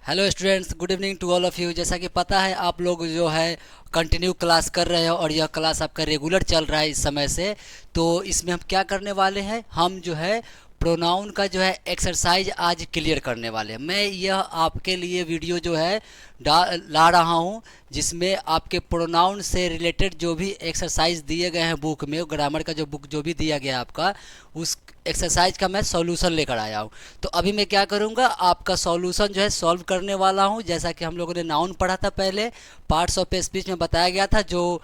Hello students, good evening to all of you. जैसा कि पता है आप लोग जो है कंटिन्यू क्लास कर रहे हो और यह क्लास आपका रेगुलर चल रहा है इस समय से। तो इसमें हम क्या करने वाले हैं, हम जो है प्रोनाउन का जो है एक्सरसाइज आज क्लियर करने वाले हैं। मैं यह आपके लिए वीडियो जो है ला रहा हूँ जिसमें आपके प्रोनाउन से रिलेटेड जो भी एक्सरसाइज दिए गए हैं बुक में, ग्रामर का जो बुक जो भी दिया गया है आपका, उस एक्सरसाइज का मैं सॉल्यूशन लेकर आया हूँ। तो अभी मैं क्या करूँगा, आपका सॉल्यूशन जो है सॉल्व करने वाला हूँ। जैसा कि हम लोगों ने नाउन पढ़ा था पहले, पार्ट्स ऑफ स्पीच में बताया गया था। जो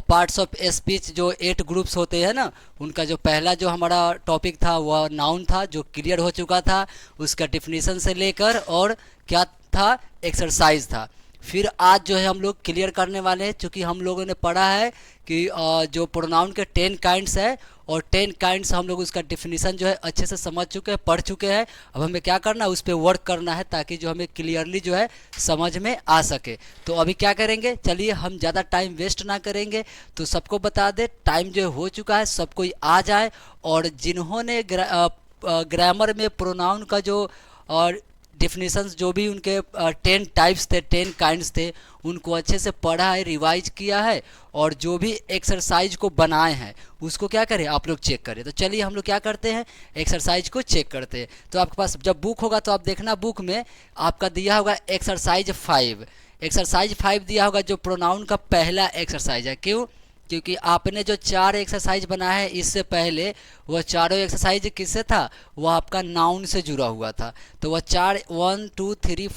पार्ट्स ऑफ स्पीच जो 8 ग्रुप्स होते हैं ना, उनका जो पहला जो हमारा टॉपिक था वह नाउन था, जो क्लियर हो चुका था। उसका डिफिनीसन से लेकर और क्या था, एक्सरसाइज था। फिर आज जो है हम लोग क्लियर करने वाले हैं, क्योंकि हम लोगों ने पढ़ा है कि जो प्रोनाउन के 10 काइंड्स है और 10 काइंड्स हम लोग उसका डिफिनीसन जो है अच्छे से समझ चुके हैं, पढ़ चुके हैं। अब हमें क्या करना है, उस पर वर्क करना है ताकि जो हमें क्लियरली जो है समझ में आ सके। तो अभी क्या करेंगे, चलिए हम ज़्यादा टाइम वेस्ट ना करेंगे, तो सबको बता दे टाइम जो हो चुका है, सब कोई आ जाए। और जिन्होंने ग्रामर में प्रोनाउन का जो और डिफिनीशंस जो भी उनके 10 टाइप्स थे, 10 काइंड्स थे, उनको अच्छे से पढ़ा है, रिवाइज किया है, और जो भी एक्सरसाइज को बनाए हैं उसको क्या करें, आप लोग चेक करें। तो चलिए हम लोग क्या करते हैं, एक्सरसाइज को चेक करते हैं। तो आपके पास जब बुक होगा तो आप देखना, बुक में आपका दिया होगा एक्सरसाइज 5। एक्सरसाइज 5 दिया होगा, जो प्रोनाउन का पहला एक्सरसाइज है। क्यों? क्योंकि आपने जो 4 एक्सरसाइज बनाया है इससे पहले, वह चारों एक्सरसाइज किससे था, वह आपका नाउन से जुड़ा हुआ था। तो वह 4 1 2 3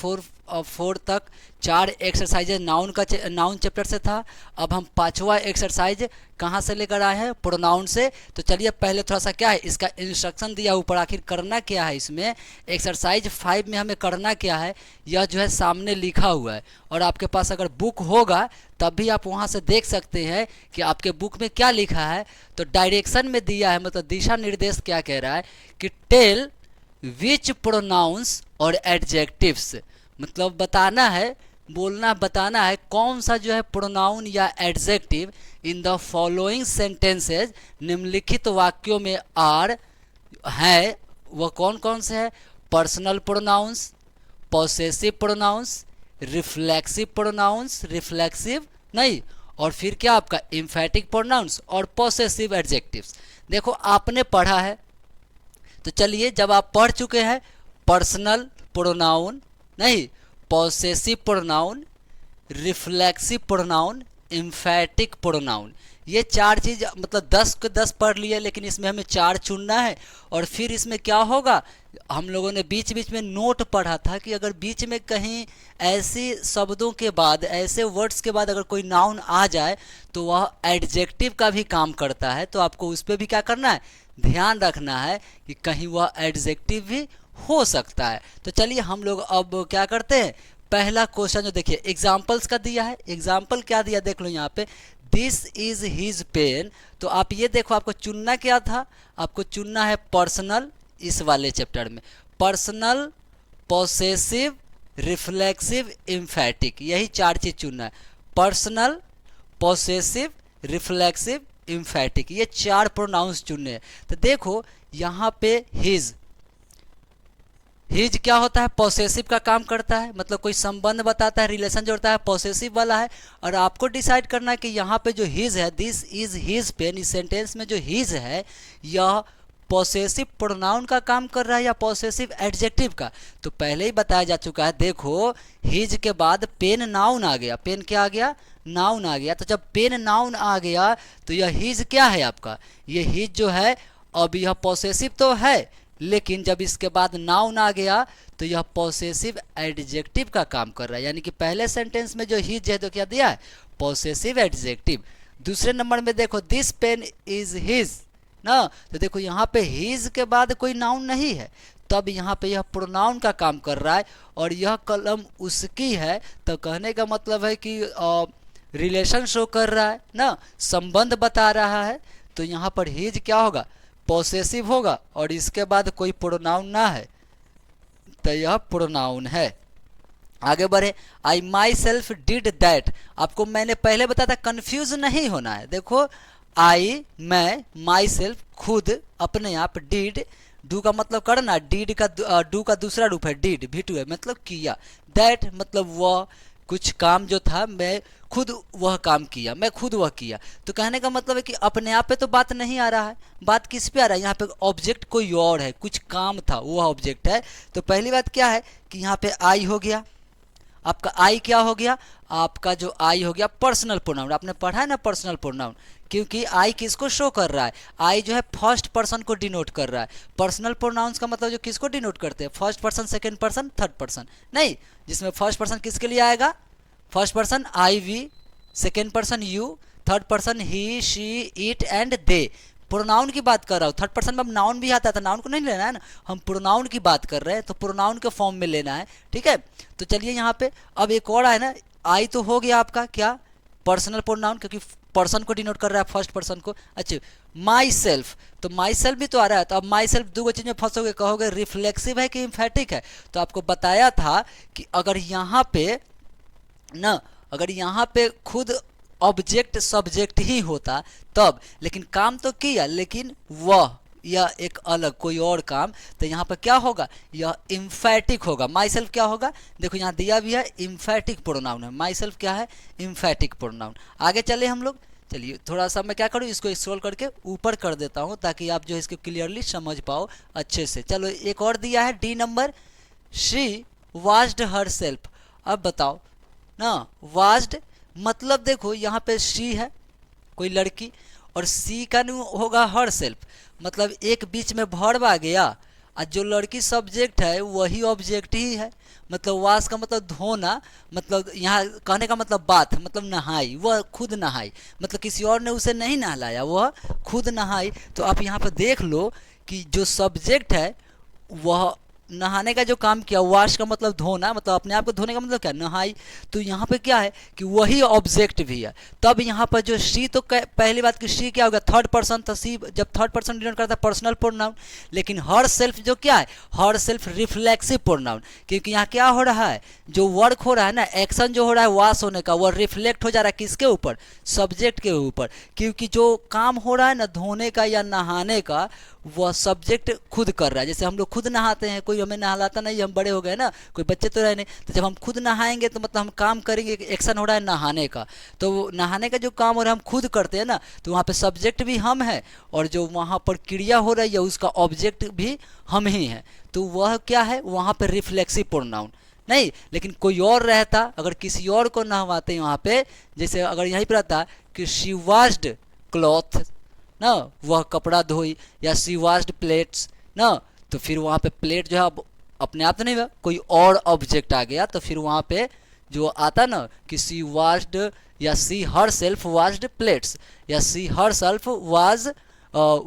4 तक 4 एक्सरसाइज नाउन चैप्टर से था। अब हम पांचवा एक्सरसाइज कहाँ से लेकर आए हैं, प्रोनाउन से। तो चलिए पहले थोड़ा सा क्या है, इसका इंस्ट्रक्शन दिया ऊपर, आखिर करना क्या है इसमें। एक्सरसाइज 5 में हमें करना क्या है, यह जो है सामने लिखा हुआ है। और आपके पास अगर बुक होगा तब भी आप वहाँ से देख सकते हैं कि आपके बुक में क्या लिखा है। तो डायरेक्शन में दिया है, मतलब दिशा निर्देश क्या कह रहा है कि टेल विच प्रोनाउंस और एडजेक्टिव्स, मतलब बताना है, बोलना बताना है कौन सा जो है प्रोनाउन या adjective in the following sentences, निम्नलिखित वाक्यों में आर है, वह कौन कौन से है। Personal pronouns, possessive pronouns, reflexive pronouns, reflexive नहीं, और फिर क्या आपका इम्फेटिक प्रोनाउंस और पॉसेसिव एडजेक्टिव्स। देखो आपने पढ़ा है, तो चलिए जब आप पढ़ चुके हैं, पर्सनल प्रोनाउन नहीं, possessive pronoun, reflexive pronoun, emphatic pronoun, ये 4 चीज़, मतलब 10 के 10 पढ़ लिए, लेकिन इसमें हमें 4 चुनना है। और फिर इसमें क्या होगा, हम लोगों ने बीच बीच में नोट पढ़ा था कि अगर बीच में कहीं ऐसी शब्दों के बाद, ऐसे वर्ड्स के बाद अगर कोई नाउन आ जाए तो वह एडजेक्टिव का भी काम करता है। तो आपको उस पर भी क्या करना है, ध्यान रखना है कि कहीं वह एडजेक्टिव भी हो सकता है। तो चलिए हम लोग अब क्या करते हैं, पहला क्वेश्चन जो देखिए एग्जाम्पल्स का दिया है। एग्जाम्पल क्या दिया देख लो यहाँ पे, दिस इज हिज पेन। तो आप ये देखो, आपको चुनना क्या था, आपको चुनना है पर्सनल, इस वाले चैप्टर में पर्सनल, पॉसेसिव, रिफ्लेक्सिव, इम्फेटिक, यही 4 चीज़ चुनना है। पर्सनल, पॉसेसिव, रिफ्लेक्सिव, इम्फेटिक, ये 4 प्रोनाउंस चुनने हैं। तो देखो यहाँ पे हिज, हिज क्या होता है, पॉसेसिव का काम करता है, मतलब कोई संबंध बताता है, रिलेशन जोड़ता है, पॉसेसिव वाला है। और आपको डिसाइड करना है कि यहाँ पे जो हिज है, दिस इज हिज पेन, इस सेंटेंस में जो हिज है यह पॉसेसिव प्रोनाउन का काम कर रहा है या पॉसेसिव एडजेक्टिव का। तो पहले ही बताया जा चुका है, देखो हिज के बाद पेन नाउन आ गया, पेन क्या आ गया, नाउन आ गया। तो जब पेन नाउन आ गया तो यह हिज क्या है आपका, ये हिज जो है, अब यह पॉसेसिव तो है, लेकिन जब इसके बाद नाउन आ गया तो यह पॉसेसिव एडजेक्टिव का काम कर रहा है। यानी कि पहले सेंटेंस में जो हिज है तो क्या दिया है, पॉसेसिव एडजेक्टिव। दूसरे नंबर में देखो दिस पेन इज हिज ना, तो देखो यहाँ पे हिज के बाद कोई नाउन नहीं है, तब यहाँ पे यह प्रोनाउन का काम कर रहा है। और यह कलम उसकी है, तो कहने का मतलब है कि रिलेशन शो कर रहा है ना, संबंध बता रहा है। तो यहाँ पर हिज क्या होगा, पॉसेसिव होगा, और इसके बाद कोई प्रोनाउन ना है, तो यह प्रोनाउन है। आगे बढ़े, आई माई सेल्फ डिड दैट। आपको मैंने पहले बताया था, कन्फ्यूज नहीं होना है। देखो आई, मैं, माई सेल्फ खुद, अपने आप, डिड डू का मतलब करना, डीड का डू का दूसरा रूप है डिड, भी टू है मतलब किया। दैट मतलब वह कुछ काम जो था मैं खुद वह काम किया, मैं खुद वह किया। तो कहने का मतलब है कि अपने आप पे तो बात नहीं आ रहा है, बात किस पे आ रहा है, यहाँ पे ऑब्जेक्ट कोई और है, कुछ काम था वह ऑब्जेक्ट है। तो पहली बात क्या है कि यहाँ पे आई हो गया, आपका आई क्या हो गया, आपका जो आई हो गया पर्सनल प्रोनाउन। आपने पढ़ा है ना पर्सनल प्रोनाउन, क्योंकि आई किसको शो कर रहा है, आई जो है फर्स्ट पर्सन को डिनोट कर रहा है। पर्सनल प्रोनाउंस का मतलब जो किसको डिनोट करते हैं, first person, second person, third person नहीं, जिसमें फर्स्ट पर्सन किसके लिए आएगा, first person I we, second person you, third person he she it and they. Pronoun की बात कर रहा हूँ, थर्ड पर्सन में अब नाउन भी आता था, नाउन को नहीं लेना है ना, हम प्रोनाउन की बात कर रहे हैं, तो प्रोनाउन के फॉर्म में लेना है, ठीक है। तो चलिए यहाँ पे अब एक और है ना, आई तो हो गया आपका क्या पर्सनल प्रोनाउन, क्योंकि पर्सन को डिनोट कर रहा है फर्स्ट पर्सन को। अच्छा माई सेल्फ, तो माई सेल्फ भी तो आ रहा है, तो अब माई सेल्फ दो चीज़ में फंसोगे, कहोगे रिफ्लेक्सिव है कि इम्फेटिक है। तो आपको बताया था कि अगर यहाँ पे ना, अगर यहाँ पे खुद ऑब्जेक्ट सब्जेक्ट ही होता तब, लेकिन काम तो किया, लेकिन वह या एक अलग कोई और काम, तो यहाँ पर क्या होगा, यह इम्फेटिक होगा। माई सेल्फ क्या होगा, देखो यहाँ दिया भी है इम्फेटिक प्रोनाउन है, माई सेल्फ क्या है इम्फेटिक प्रोनाउन। आगे चले हम लोग, चलिए थोड़ा सा मैं क्या करूँ, इसको स्क्रॉल करके ऊपर कर देता हूँ ताकि आप जो है इसको क्लियरली समझ पाओ अच्छे से। चलो एक और दिया है D number, she washed her self. अब बताओ ना, वाश्ड मतलब देखो यहाँ पे शी है कोई लड़की, और सी का न्यू होगा हर सेल्फ, मतलब एक बीच में वर्ब आ गया, और जो लड़की सब्जेक्ट है वही ऑब्जेक्ट ही है। मतलब वाश का मतलब धोना, मतलब यहाँ कहने का मतलब बात, मतलब नहाई, वह खुद नहाई, मतलब किसी और ने उसे नहीं नहलाया, वह खुद नहाई। तो आप यहाँ पर देख लो कि जो सब्जेक्ट है वह नहाने का जो काम किया, वॉश का मतलब धोना, मतलब अपने आप को धोने का मतलब क्या, नहाई। तो यहाँ पे क्या है कि वही ऑब्जेक्ट भी है। तब यहाँ पर जो शी, तो पहली बात कि शी क्या हो गया थर्ड पर्सन, तो सी जब थर्ड पर्सन डिनोट करता है पर्सनल प्रोनाउन। लेकिन हर सेल्फ जो क्या है, हर सेल्फ रिफ्लेक्सिव प्रोनाउन, क्योंकि यहाँ क्या हो रहा है, जो वर्क हो रहा है ना, एक्शन जो हो रहा है वॉश होने का, वह रिफ्लेक्ट हो जा रहा है किसके ऊपर, सब्जेक्ट के ऊपर। क्योंकि जो काम हो रहा है ना धोने का या नहाने का, वह सब्जेक्ट खुद कर रहा है। जैसे हम लोग खुद नहाते हैं, कोई हमें नहलाता नहीं, हम बड़े हो गए ना, कोई बच्चे तो रहे नहीं, तो जब हम खुद नहाएंगे तो मतलब हम काम करेंगे, एक्शन हो रहा है नहाने का, तो नहाने का जो काम हो रहा है हम खुद करते हैं ना, तो वहाँ पे सब्जेक्ट भी हम हैं, और जो वहाँ पर क्रिया हो रही है उसका ऑब्जेक्ट भी हम ही हैं। तो वह क्या है, वहाँ पर रिफ्लेक्सिव प्रोनाउन नहीं। लेकिन कोई और रहता, अगर किसी और को नहवाते वहाँ पे, जैसे अगर यहीं पर रहता कि शी वाश्ड क्लॉथ ना, वह कपड़ा धोई, या सी वाश्ड प्लेट्स ना, तो फिर वहाँ पे प्लेट जो है अब अपने आप तो नहीं हुआ, कोई और ऑब्जेक्ट आ गया, तो फिर वहाँ पे जो आता ना कि सी वाश्ड, या सी हर सेल्फ वाश्ड प्लेट्स, या सी हर सेल्फ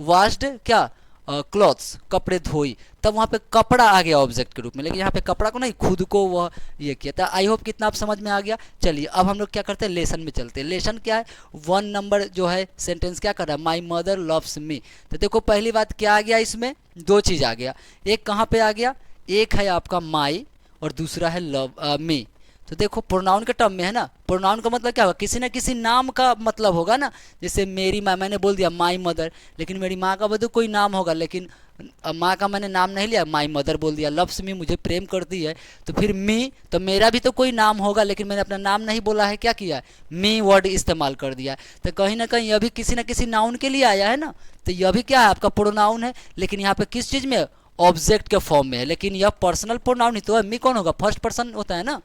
वाश्ड क्या क्लॉथ्स, कपड़े धोई, तब वहाँ पे कपड़ा आ गया ऑब्जेक्ट के रूप में। लेकिन यहाँ पे कपड़ा को नहीं, खुद को वह ये किया था। आई होप कितना आप समझ में आ गया। चलिए अब हम लोग क्या करते हैं, लेसन में चलते हैं। लेसन क्या है, 1 नंबर जो है सेंटेंस क्या कर रहा है, माई मदर लव्स मी। तो देखो पहली बात क्या आ गया, इसमें दो चीज़ आ गया, एक कहाँ पे आ गया, एक है आपका माई और दूसरा है लव मी। तो देखो प्रोनाउन के टर्म में है ना, प्रोनाउन का मतलब क्या होगा, किसी न किसी नाम का मतलब होगा ना। जैसे मेरी माँ, मैंने बोल दिया माई मदर, लेकिन मेरी माँ का बदू कोई नाम होगा, लेकिन माँ का मैंने नाम नहीं लिया, माई मदर बोल दिया। लव्स मी, मुझे प्रेम करती है, तो फिर मी, तो मेरा भी तो कोई नाम होगा, लेकिन मैंने अपना नाम नहीं बोला है, क्या किया है, मी वर्ड इस्तेमाल कर दिया। तो कहीं ना कहीं यह भी किसी न किसी नाउन के लिए आया है ना, तो यह भी क्या है आपका प्रोनाउन है, लेकिन यहाँ पे किस चीज़ में, ऑब्जेक्ट के फॉर्म में है। लेकिन यह पर्सनल प्रोनाउन ही तो है, मी कौन होगा, फर्स्ट पर्सन होता है ना।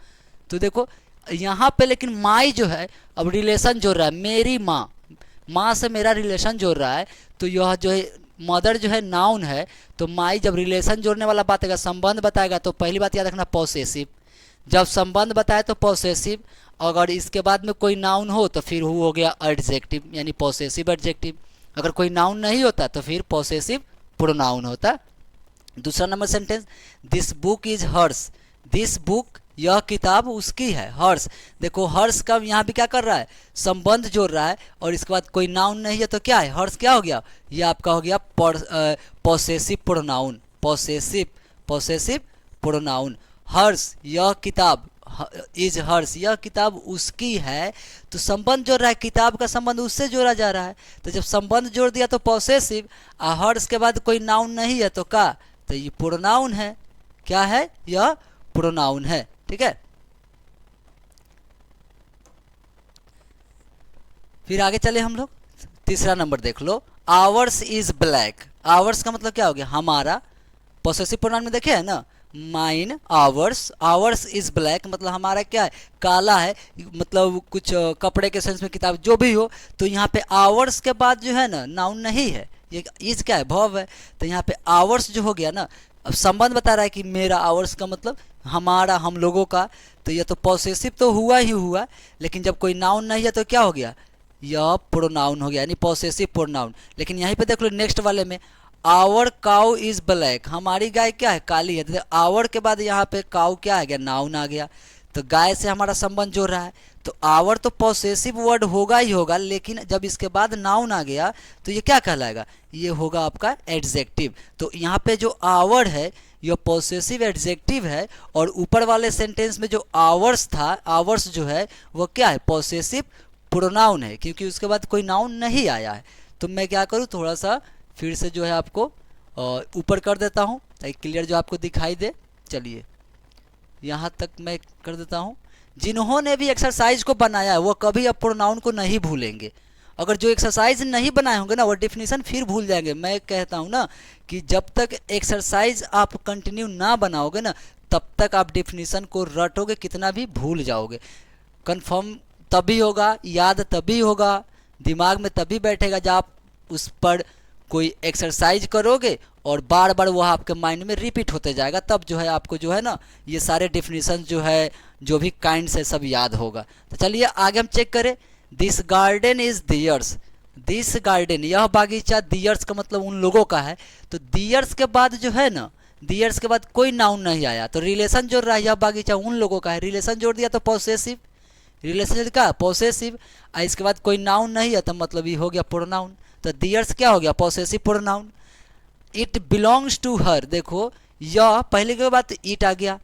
तो देखो यहाँ पे लेकिन माई जो है, अब रिलेशन जोड़ रहा है, मेरी माँ, माँ से मेरा रिलेशन जोड़ रहा है, तो यह जो है मदर जो है नाउन है, तो माई जब रिलेशन जोड़ने वाला बात है, संबंध बताएगा, तो पहली बात याद रखना पॉसेसिव। जब संबंध बताए तो पॉसेसिव, अगर इसके बाद में कोई नाउन हो तो फिर वो हो गया एडजेक्टिव, यानी पॉसेसिव एडजेक्टिव। अगर कोई नाउन नहीं होता तो फिर पॉसेसिव प्रोनाउन होता। दूसरा number sentence, this book is hers, this book यह किताब उसकी है, हर्ष। देखो हर्ष का यहाँ भी क्या कर रहा है, संबंध जोड़ रहा है, और इसके बाद कोई नाउन नहीं है तो क्या है, हर्ष क्या हो गया, ये आपका हो गया पॉसेसिव प्रोनाउन, पॉसेसिव प्रोनाउन। हर्ष यह किताब, इज हर्स, यह किताब उसकी है। तो संबंध जोड़ रहा है, किताब का संबंध उससे जोड़ा जा रहा है। तो जब संबंध जोड़ दिया तो पॉसेसिव, और हर्स के बाद कोई नाउन नहीं है तो का, तो ये प्रोनाउन है। क्या है? यह प्रोनाउन है। ठीक है, फिर आगे चले हम लोग। तीसरा नंबर देख लो, आवर्स इज ब्लैक। आवर्स का मतलब क्या हो गया? हमारा। पॉसेसिव प्रोनाउन में देखे है ना, mine hours, hours is black मतलब हमारा क्या है? काला है। मतलब कुछ कपड़े के सेंस में, किताब जो भी हो। तो यहाँ पे आवर्स के बाद जो है ना नाउन नहीं है, ये इज क्या है? वर्ब है। तो यहाँ पे आवर्स जो हो गया ना, अब संबंध बता रहा है कि मेरा, आवर्स का मतलब हमारा, हम लोगों का। तो यह तो पॉसेसिव तो हुआ ही हुआ, लेकिन जब कोई नाउन नहीं है तो क्या हो गया? यह प्रोनाउन हो गया, यानी पॉसेसिव प्रोनाउन। लेकिन यहीं पे देख लो नेक्स्ट वाले में, आवर काउ इज ब्लैक, हमारी गाय क्या है? काली है। तो आवर के बाद यहाँ पे काउ क्या आ गया? नाउन आ गया। तो गाय से हमारा संबंध जोड़ रहा है। तो आवर तो पॉसेसिव वर्ड होगा ही होगा, लेकिन जब इसके बाद नाउन आ गया तो ये क्या कहलाएगा? ये होगा आपका एडजेक्टिव। तो यहाँ पे जो आवर है यह पॉसेसिव एडजेक्टिव है, और ऊपर वाले सेंटेंस में जो आवर्स था, आवर्स जो है वो क्या है? पॉसेसिव प्रोनाउन है, क्योंकि उसके बाद कोई नाउन नहीं आया है। तो मैं क्या करूँ, थोड़ा सा फिर से जो है आपको ऊपर कर देता हूँ ताकि क्लियर जो आपको दिखाई दे। चलिए यहाँ तक मैं कर देता हूँ। जिन्होंने भी एक्सरसाइज को बनाया है वो कभी अब प्रोनाउन को नहीं भूलेंगे। अगर जो एक्सरसाइज नहीं बनाए होंगे ना, वो डेफिनेशन फिर भूल जाएंगे। मैं कहता हूँ ना कि जब तक एक्सरसाइज आप कंटिन्यू ना बनाओगे ना, तब तक आप डेफिनेशन को रटोगे, कितना भी भूल जाओगे। कन्फर्म तभी होगा, याद तभी होगा, दिमाग में तभी बैठेगा जब आप उस पर कोई एक्सरसाइज करोगे और बार बार वह आपके माइंड में रिपीट होते जाएगा। तब जो है आपको जो है ना ये सारे डेफिनेशन जो है, जो भी काइंड्स है, सब याद होगा। तो चलिए आगे हम चेक करें। This garden is theirs, this garden, यह बागीचा, दियर्स का मतलब उन लोगों का है। तो दियर्स के बाद जो है ना, दियर्स के बाद कोई नाउन नहीं आया, तो रिलेशन जोड़ रहा है, यह बागीचा उन लोगों का है। रिलेशन जोड़ दिया तो पॉसेसिव, रिलेशन का पॉसेसिव। इसके बाद कोई नाउन नहीं है तो मतलब ये हो गया प्रोनाउन। तो दियर्स क्या हो गया? Possessive pronoun. It belongs to her, देखो यह पहले के बाद इट आ गया,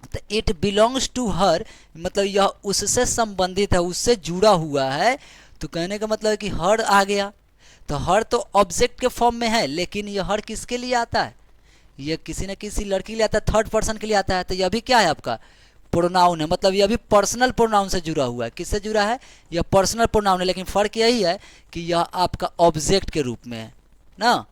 तो इट बिलोंग्स टू हर मतलब यह उससे संबंधित है, उससे जुड़ा हुआ है। तो कहने का मतलब है कि हर आ गया। तो हर तो ऑब्जेक्ट के फॉर्म में है, लेकिन यह हर किसके लिए आता है? यह किसी न किसी लड़की के लिए आता है, थर्ड पर्सन के लिए आता है। तो यह भी क्या है? आपका प्रोनाउन है, मतलब यह भी पर्सनल प्रोनाउन से जुड़ा हुआ है। किससे जुड़ा है? यह पर्सनल प्रोनाउन है, लेकिन फ़र्क यही है कि यह आपका ऑब्जेक्ट के रूप में है ना।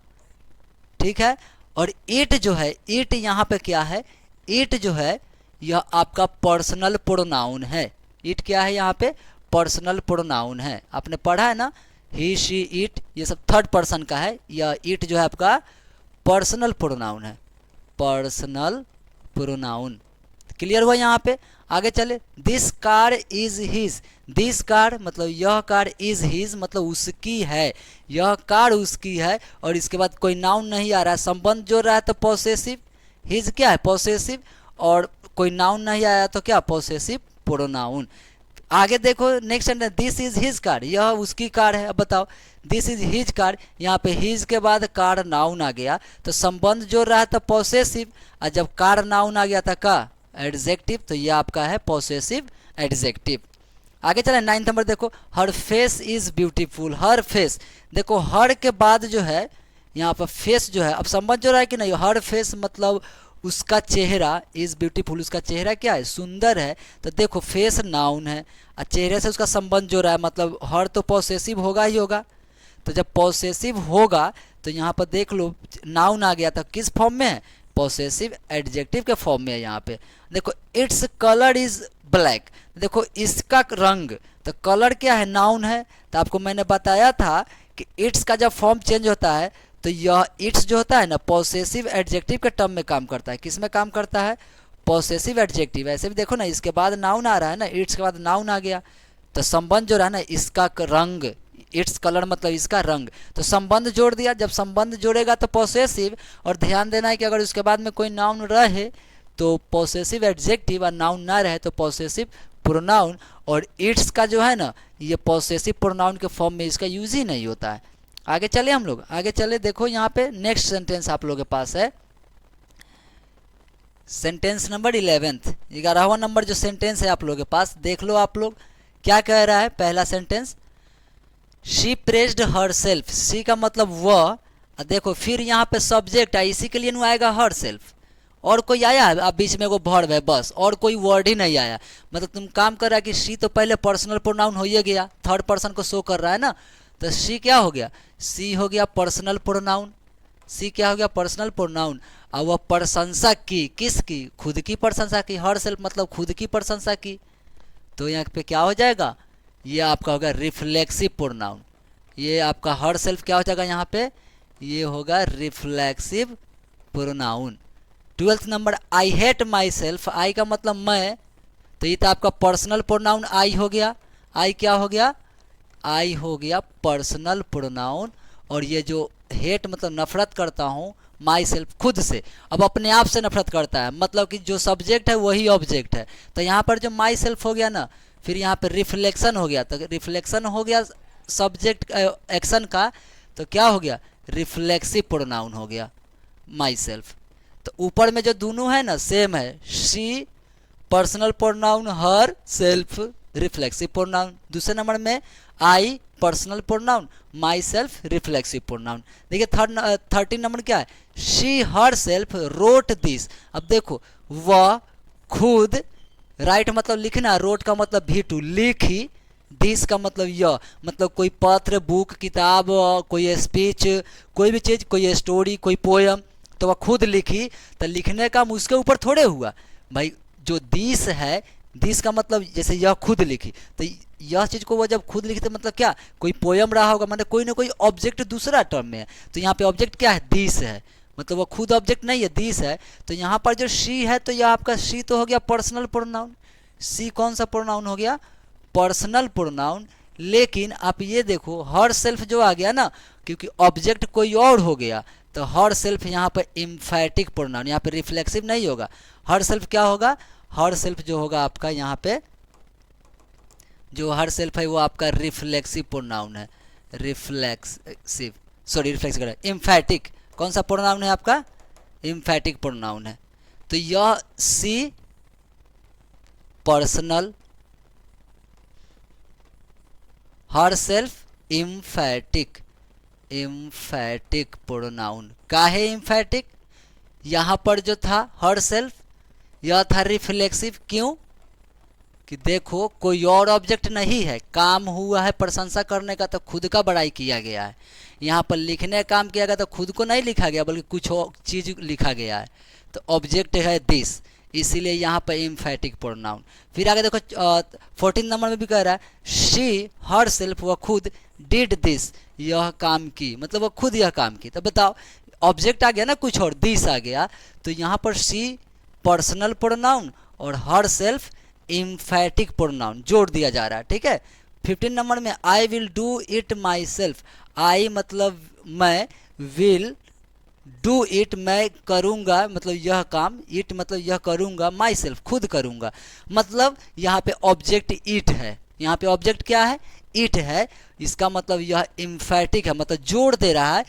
ठीक है, और इट जो है, इट यहाँ पे क्या है? इट जो है यह आपका पर्सनल प्रोनाउन है। इट क्या है यहाँ पे? पर्सनल प्रोनाउन है। आपने पढ़ा है ना, ही, शी, इट, ये सब थर्ड पर्सन का है। यह इट जो है आपका पर्सनल प्रोनाउन है, पर्सनल प्रोनाउन। क्लियर हुआ यहाँ पे? आगे चले। This car is his, this car मतलब यह कार, इज हिज मतलब उसकी है, यह कार उसकी है। और इसके बाद कोई नाउन नहीं आ रहा है, संबंध जोड़ रहा है तो पॉसेसिव। हिज क्या है? पॉसेसिव। और कोई नाउन नहीं आया तो क्या? Possessive pronoun. आगे देखो next sentence, this is his car, यह उसकी कार है। अब बताओ, दिस इज हिज कार, यहाँ पे हिज के बाद कार नाउन आ गया, तो संबंध जोड़ रहा है तो पॉसेसिव। और जब कार नाउन आ गया था का एडजेक्टिव, तो ये आपका है पॉसेसिव एडजेक्टिव। आगे चले 9 नंबर देखो, her face is beautiful. Her face, देखो हर के बाद जो है यहाँ पर फेस जो है, अब समझ जो रहा है कि नहीं? हर फेस मतलब उसका चेहरा, इज ब्यूटीफुल, उसका चेहरा क्या है? सुंदर है। तो देखो फेस नाउन है और चेहरे से उसका संबंध जो रहा है, मतलब हर तो पॉसेसिव होगा ही होगा। तो जब पॉसेसिव होगा तो यहाँ पर देख लो नाउन आ गया, तो किस फॉर्म में है? पॉसेसिव एडजेक्टिव के फॉर्म में है। यहाँ पे देखो इट्स कलर इज ब्लैक, देखो इसका रंग, तो कलर क्या है? नाउन है। तो आपको मैंने बताया था कि इट्स का जब फॉर्म चेंज होता है तो यह इट्स जो होता है ना, पॉसेसिव एडजेक्टिव के टर्म में काम करता है। किस में काम करता है? Possessive adjective. ऐसे भी देखो ना, इसके बाद नाउन आ रहा है ना, इट्स के बाद नाउन आ गया, तो संबंध जो रहा ना, इसका रंग, इट्स कलर मतलब इसका रंग, तो संबंध जोड़ दिया। जब संबंध जोड़ेगा तो पॉसेसिव। और ध्यान देना है कि अगर उसके बाद में कोई नाउन रहे तो पॉसेसिव एडजेक्टिव, और नाउन ना रहे तो पॉसेसिव प्रोनाउन। और इट्स का जो है ना, ये पॉसेसिव प्रोनाउन के फॉर्म में इसका यूज ही नहीं होता है। आगे चले हम लोग, आगे चले। देखो यहाँ पे नेक्स्ट सेंटेंस आप लोगों के पास है, सेंटेंस नंबर 11th, 11वां नंबर जो सेंटेंस है आप लोगों के पास, देख लो आप लोग क्या कह रहा है। पहला sentence, she pressed herself, she का मतलब वह, देखो फिर यहाँ पे सब्जेक्ट है, इसी के लिए नु आएगा हर सेल्फ, और कोई आया है अब बीच में वो वर्ब है बस, और कोई वर्ड ही नहीं आया। मतलब तुम काम कर रहा है कि शी तो पहले पर्सनल प्रोनाउन हो ही गया, थर्ड पर्सन को शो कर रहा है ना, तो शी क्या हो गया, सी हो गया पर्सनल प्रोनाउन, सी क्या हो गया पर्सनल प्रोनाउन। और वह प्रशंसा की, किसकी, खुद की प्रशंसा की, हर सेल्फ मतलब खुद की प्रशंसा की, तो यहाँ पे क्या हो जाएगा, ये आपका होगा रिफ्लेक्सिव प्रोनाउन। ये आपका हर सेल्फ क्या हो जाएगा यहाँ पे, ये होगा reflexive pronoun. 12th number, I hate myself, I का मतलब मैं, तो ये तो आपका पर्सनल प्रोनाउन आई हो गया, आई क्या हो गया, आई हो गया पर्सनल प्रोनाउन। और ये जो हेट मतलब नफरत करता हूँ, माई सेल्फ खुद से, अब अपने आप से नफरत करता है, मतलब कि जो सब्जेक्ट है वही ऑब्जेक्ट है, तो यहाँ पर जो माई सेल्फ हो गया ना, फिर यहाँ पर रिफ्लेक्शन हो गया, तो रिफ्लेक्शन हो गया सब्जेक्ट एक्शन का, तो क्या हो गया, रिफ्लेक्सिव प्रोनाउन हो गया माई सेल्फ। तो ऊपर में जो दोनों है ना सेम है, she personal pronoun, herself reflexive pronoun. दूसरे नंबर में I personal pronoun, myself reflexive pronoun. देखिए 13 नंबर क्या है, she herself wrote this, अब देखो वह खुद, राइट मतलब लिखना, रोट का मतलब भी टू, लिखी, दिस का मतलब यह, मतलब कोई पत्र, बुक, किताब, कोई स्पीच, कोई भी चीज़, कोई स्टोरी, कोई पोयम, तो वह खुद लिखी, तो लिखने का उसके ऊपर थोड़े हुआ भाई, जो दिस है, दिस का मतलब जैसे यह खुद लिखी, तो यह चीज़ को वो जब खुद लिखी तो मतलब क्या, कोई पोयम रहा होगा, मतलब कोई ना कोई ऑब्जेक्ट दूसरा टर्म में है, तो यहाँ पे ऑब्जेक्ट क्या है, दिस है, मतलब वो खुद ऑब्जेक्ट नहीं है, दिस है। तो यहाँ पर जो शी है, तो यह आपका शी तो हो गया पर्सनल प्रोनाउन, सी कौन सा प्रोनाउन हो गया, पर्सनल प्रोनाउन। लेकिन आप ये देखो हर सेल्फ जो आ गया ना, क्योंकि ऑब्जेक्ट कोई और हो गया, तो हर सेल्फ यहाँ पर इम्फैटिक प्रोनाउन, यहाँ पे रिफ्लेक्सिव नहीं होगा, हर सेल्फ क्या होगा, हर सेल्फ जो होगा आपका यहाँ पे जो हर सेल्फ है वो आपका रिफ्लेक्सिव प्रोनाउन है, रिफ्लेक्सिव, सॉरी रिफ्लेक्सिव करें, इम्फैटिक, कौन सा प्रोनाउन है आपका, इम्फैटिक प्रोनाउन है। तो यह सी personal, her self emphatic, emphatic pronoun. काहे इम्फैटिक, यहाँ पर जो था हर सेल्फ यह था रिफ्लेक्सिव, क्यों कि देखो कोई और ऑब्जेक्ट नहीं है, काम हुआ है प्रशंसा करने का तो खुद का बड़ाई किया गया है, यहाँ पर लिखने का काम किया गया तो खुद को नहीं लिखा गया बल्कि कुछ और चीज़ लिखा गया है, तो ऑब्जेक्ट है दिस, इसीलिए यहाँ पर इम्फैटिक प्रोनाउन। फिर आगे देखो 14 नंबर में भी कह रहा है, शी हर सेल्फ, वह खुद, डिड दिस, यह काम की, मतलब वह खुद यह काम की। तो बताओ ऑब्जेक्ट आ गया ना कुछ और, दिस आ गया, तो यहाँ पर शी पर्सनल प्रोनाउन और हर सेल्फ इम्फैटिक प्रोनाउन जोड़ दिया जा रहा है, ठीक है। 15 नंबर में I will do it myself, I मतलब मैं, विल डू इट मैं करूँगा, मतलब यह काम, इट मतलब यह करूँगा, माई सेल्फ खुद करूँगा, मतलब यहाँ पे ऑब्जेक्ट इट है, यहाँ पे ऑब्जेक्ट क्या है, इट है, इसका मतलब यह इम्फैटिक है, मतलब जोड़ दे रहा है,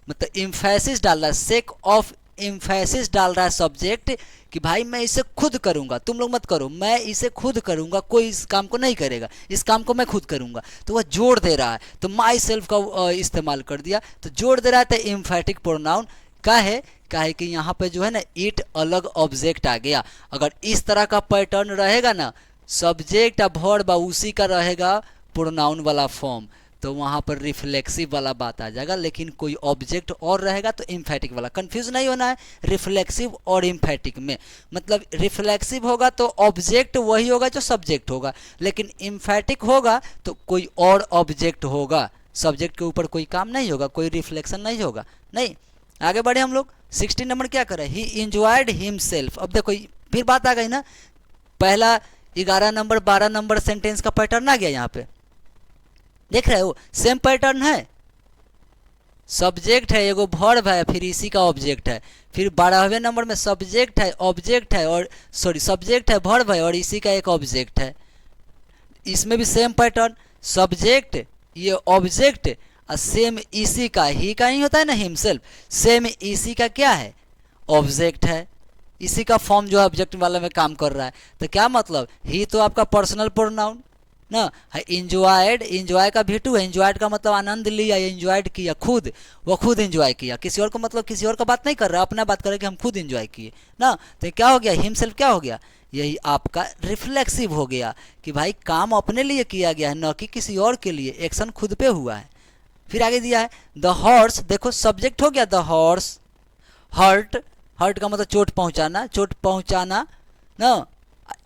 मतलब इम्फेसिस डाल रहा है, सेक ऑफ इम्फेसिस डाल रहा है सब्जेक्ट कि भाई मैं इसे खुद करूँगा, तुम लोग मत करो, मैं इसे खुद करूँगा, कोई इस काम को नहीं करेगा, इस काम को मैं खुद करूँगा, तो वह जोड़ दे रहा है, तो माई सेल्फ का इस्तेमाल कर दिया, तो जोड़ दे रहा है, तो इम्फैटिक प्रोनाउन काहे कि यहाँ पे जो है ना इट अलग ऑब्जेक्ट आ गया। अगर इस तरह का पैटर्न रहेगा ना, सब्जेक्ट और वर्ब उसी का रहेगा प्रोनाउन वाला फॉर्म, तो वहाँ पर रिफ्लेक्सिव वाला बात आ जाएगा, लेकिन कोई ऑब्जेक्ट और रहेगा तो इम्फैटिक वाला। कंफ्यूज नहीं होना है रिफ्लेक्सिव और इम्फैटिक में, मतलब रिफ्लेक्सिव होगा तो ऑब्जेक्ट वही होगा जो सब्जेक्ट होगा, लेकिन इम्फैटिक होगा तो कोई और ऑब्जेक्ट होगा, सब्जेक्ट के ऊपर कोई काम नहीं होगा, कोई रिफ्लेक्शन नहीं होगा। नहीं, आगे बढ़े हम लोग। 16 नंबर क्या करें, ही इंजॉयड हिमसेल्फ। अब देखो फिर बात आ गई ना, पहला 11 नंबर 12 नंबर सेंटेंस का पैटर्न आ गया, यहाँ पे देख रहे हो सेम पैटर्न है, सब्जेक्ट है, एगो वर्ब है, फिर इसी का ऑब्जेक्ट है, फिर 12वें नंबर में सब्जेक्ट है, ऑब्जेक्ट है, और सॉरी सब्जेक्ट है, वर्ब है, और इसी का एक ऑब्जेक्ट है। इसमें भी सेम पैटर्न, सब्जेक्ट, ये ऑब्जेक्ट, और सेम इसी का, ही का ही होता है ना हिमसेल्फ, सेम इसी का क्या है, ऑब्जेक्ट है, इसी का फॉर्म जो है ऑब्जेक्ट वाला में काम कर रहा है। तो क्या मतलब, ही तो आपका पर्सनल प्रोनाउन ना है। इंजॉयड, इंजॉय का भी टू है, इंजॉयड का मतलब आनंद लिया या इंजॉयड किया, खुद, वो खुद इंजॉय किया। किसी और को मतलब किसी और का बात नहीं कर रहा, अपना बात कर रहा है कि हम खुद इंजॉय किए ना। तो क्या हो गया, हिमसेल्फ क्या हो गया, यही आपका रिफ्लेक्सिव हो गया कि भाई काम अपने लिए किया गया है, न कि किसी और के लिए, एक्शन खुद पे हुआ है। फिर आगे दिया है द हॉर्स, देखो सब्जेक्ट हो गया द हॉर्स, हर्ट, हर्ट का मतलब चोट पहुंचाना, चोट पहुंचाना ना,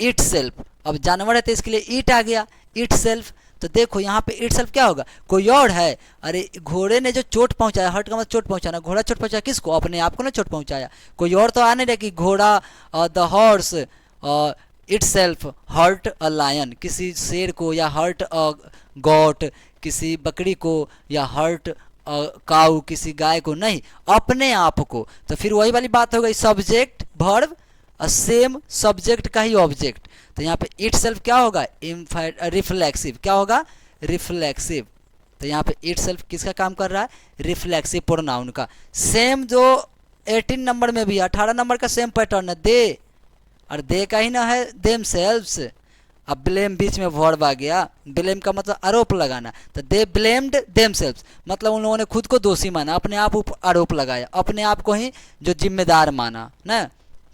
इट सेल्फ, अब जानवर है तो इसके लिए ईट आ गया, इट सेल्फ। तो देखो यहाँ पे इट सेल्फ क्या होगा, कोई और है। अरे घोड़े ने जो चोट पहुंचाया, हर्ट का मतलब चोट पहुंचाना, घोड़ा चोट पहुंचाया किसको, अपने आप को ना चोट पहुंचाया, कोई और तो आने रहे कि घोड़ा, the horse itself hurt a lion, किसी शेर को, या हर्ट अ गॉट, किसी बकरी को, या हर्ट काऊ, किसी गाय को, नहीं, अपने आप को। तो फिर वही वाली बात हो गई, सब्जेक्ट वर्ब सेम सब्जेक्ट का ही ऑब्जेक्ट। तो यहाँ पे इट सेल्फ क्या होगा, रिफ्लेक्सिव, क्या होगा, रिफ्लेक्सिव। तो यहाँ पे इट सेल्फ किसका काम कर रहा है, रिफ्लेक्सिव प्रोनाउन का। सेम जो 18 नंबर में भी, 18 नंबर का सेम पैटर्न है, दे, और दे का ही ना है देम सेल्व्स। अब ब्लेम बीच में वर्ब आ गया, ब्लेम का मतलब आरोप लगाना, तो दे ब्लेम्ड देम सेल्व्स, मतलब उन लोगों ने खुद को दोषी माना, अपने आप ऊपर आरोप लगाया, अपने आप को ही जो जिम्मेदार माना ना।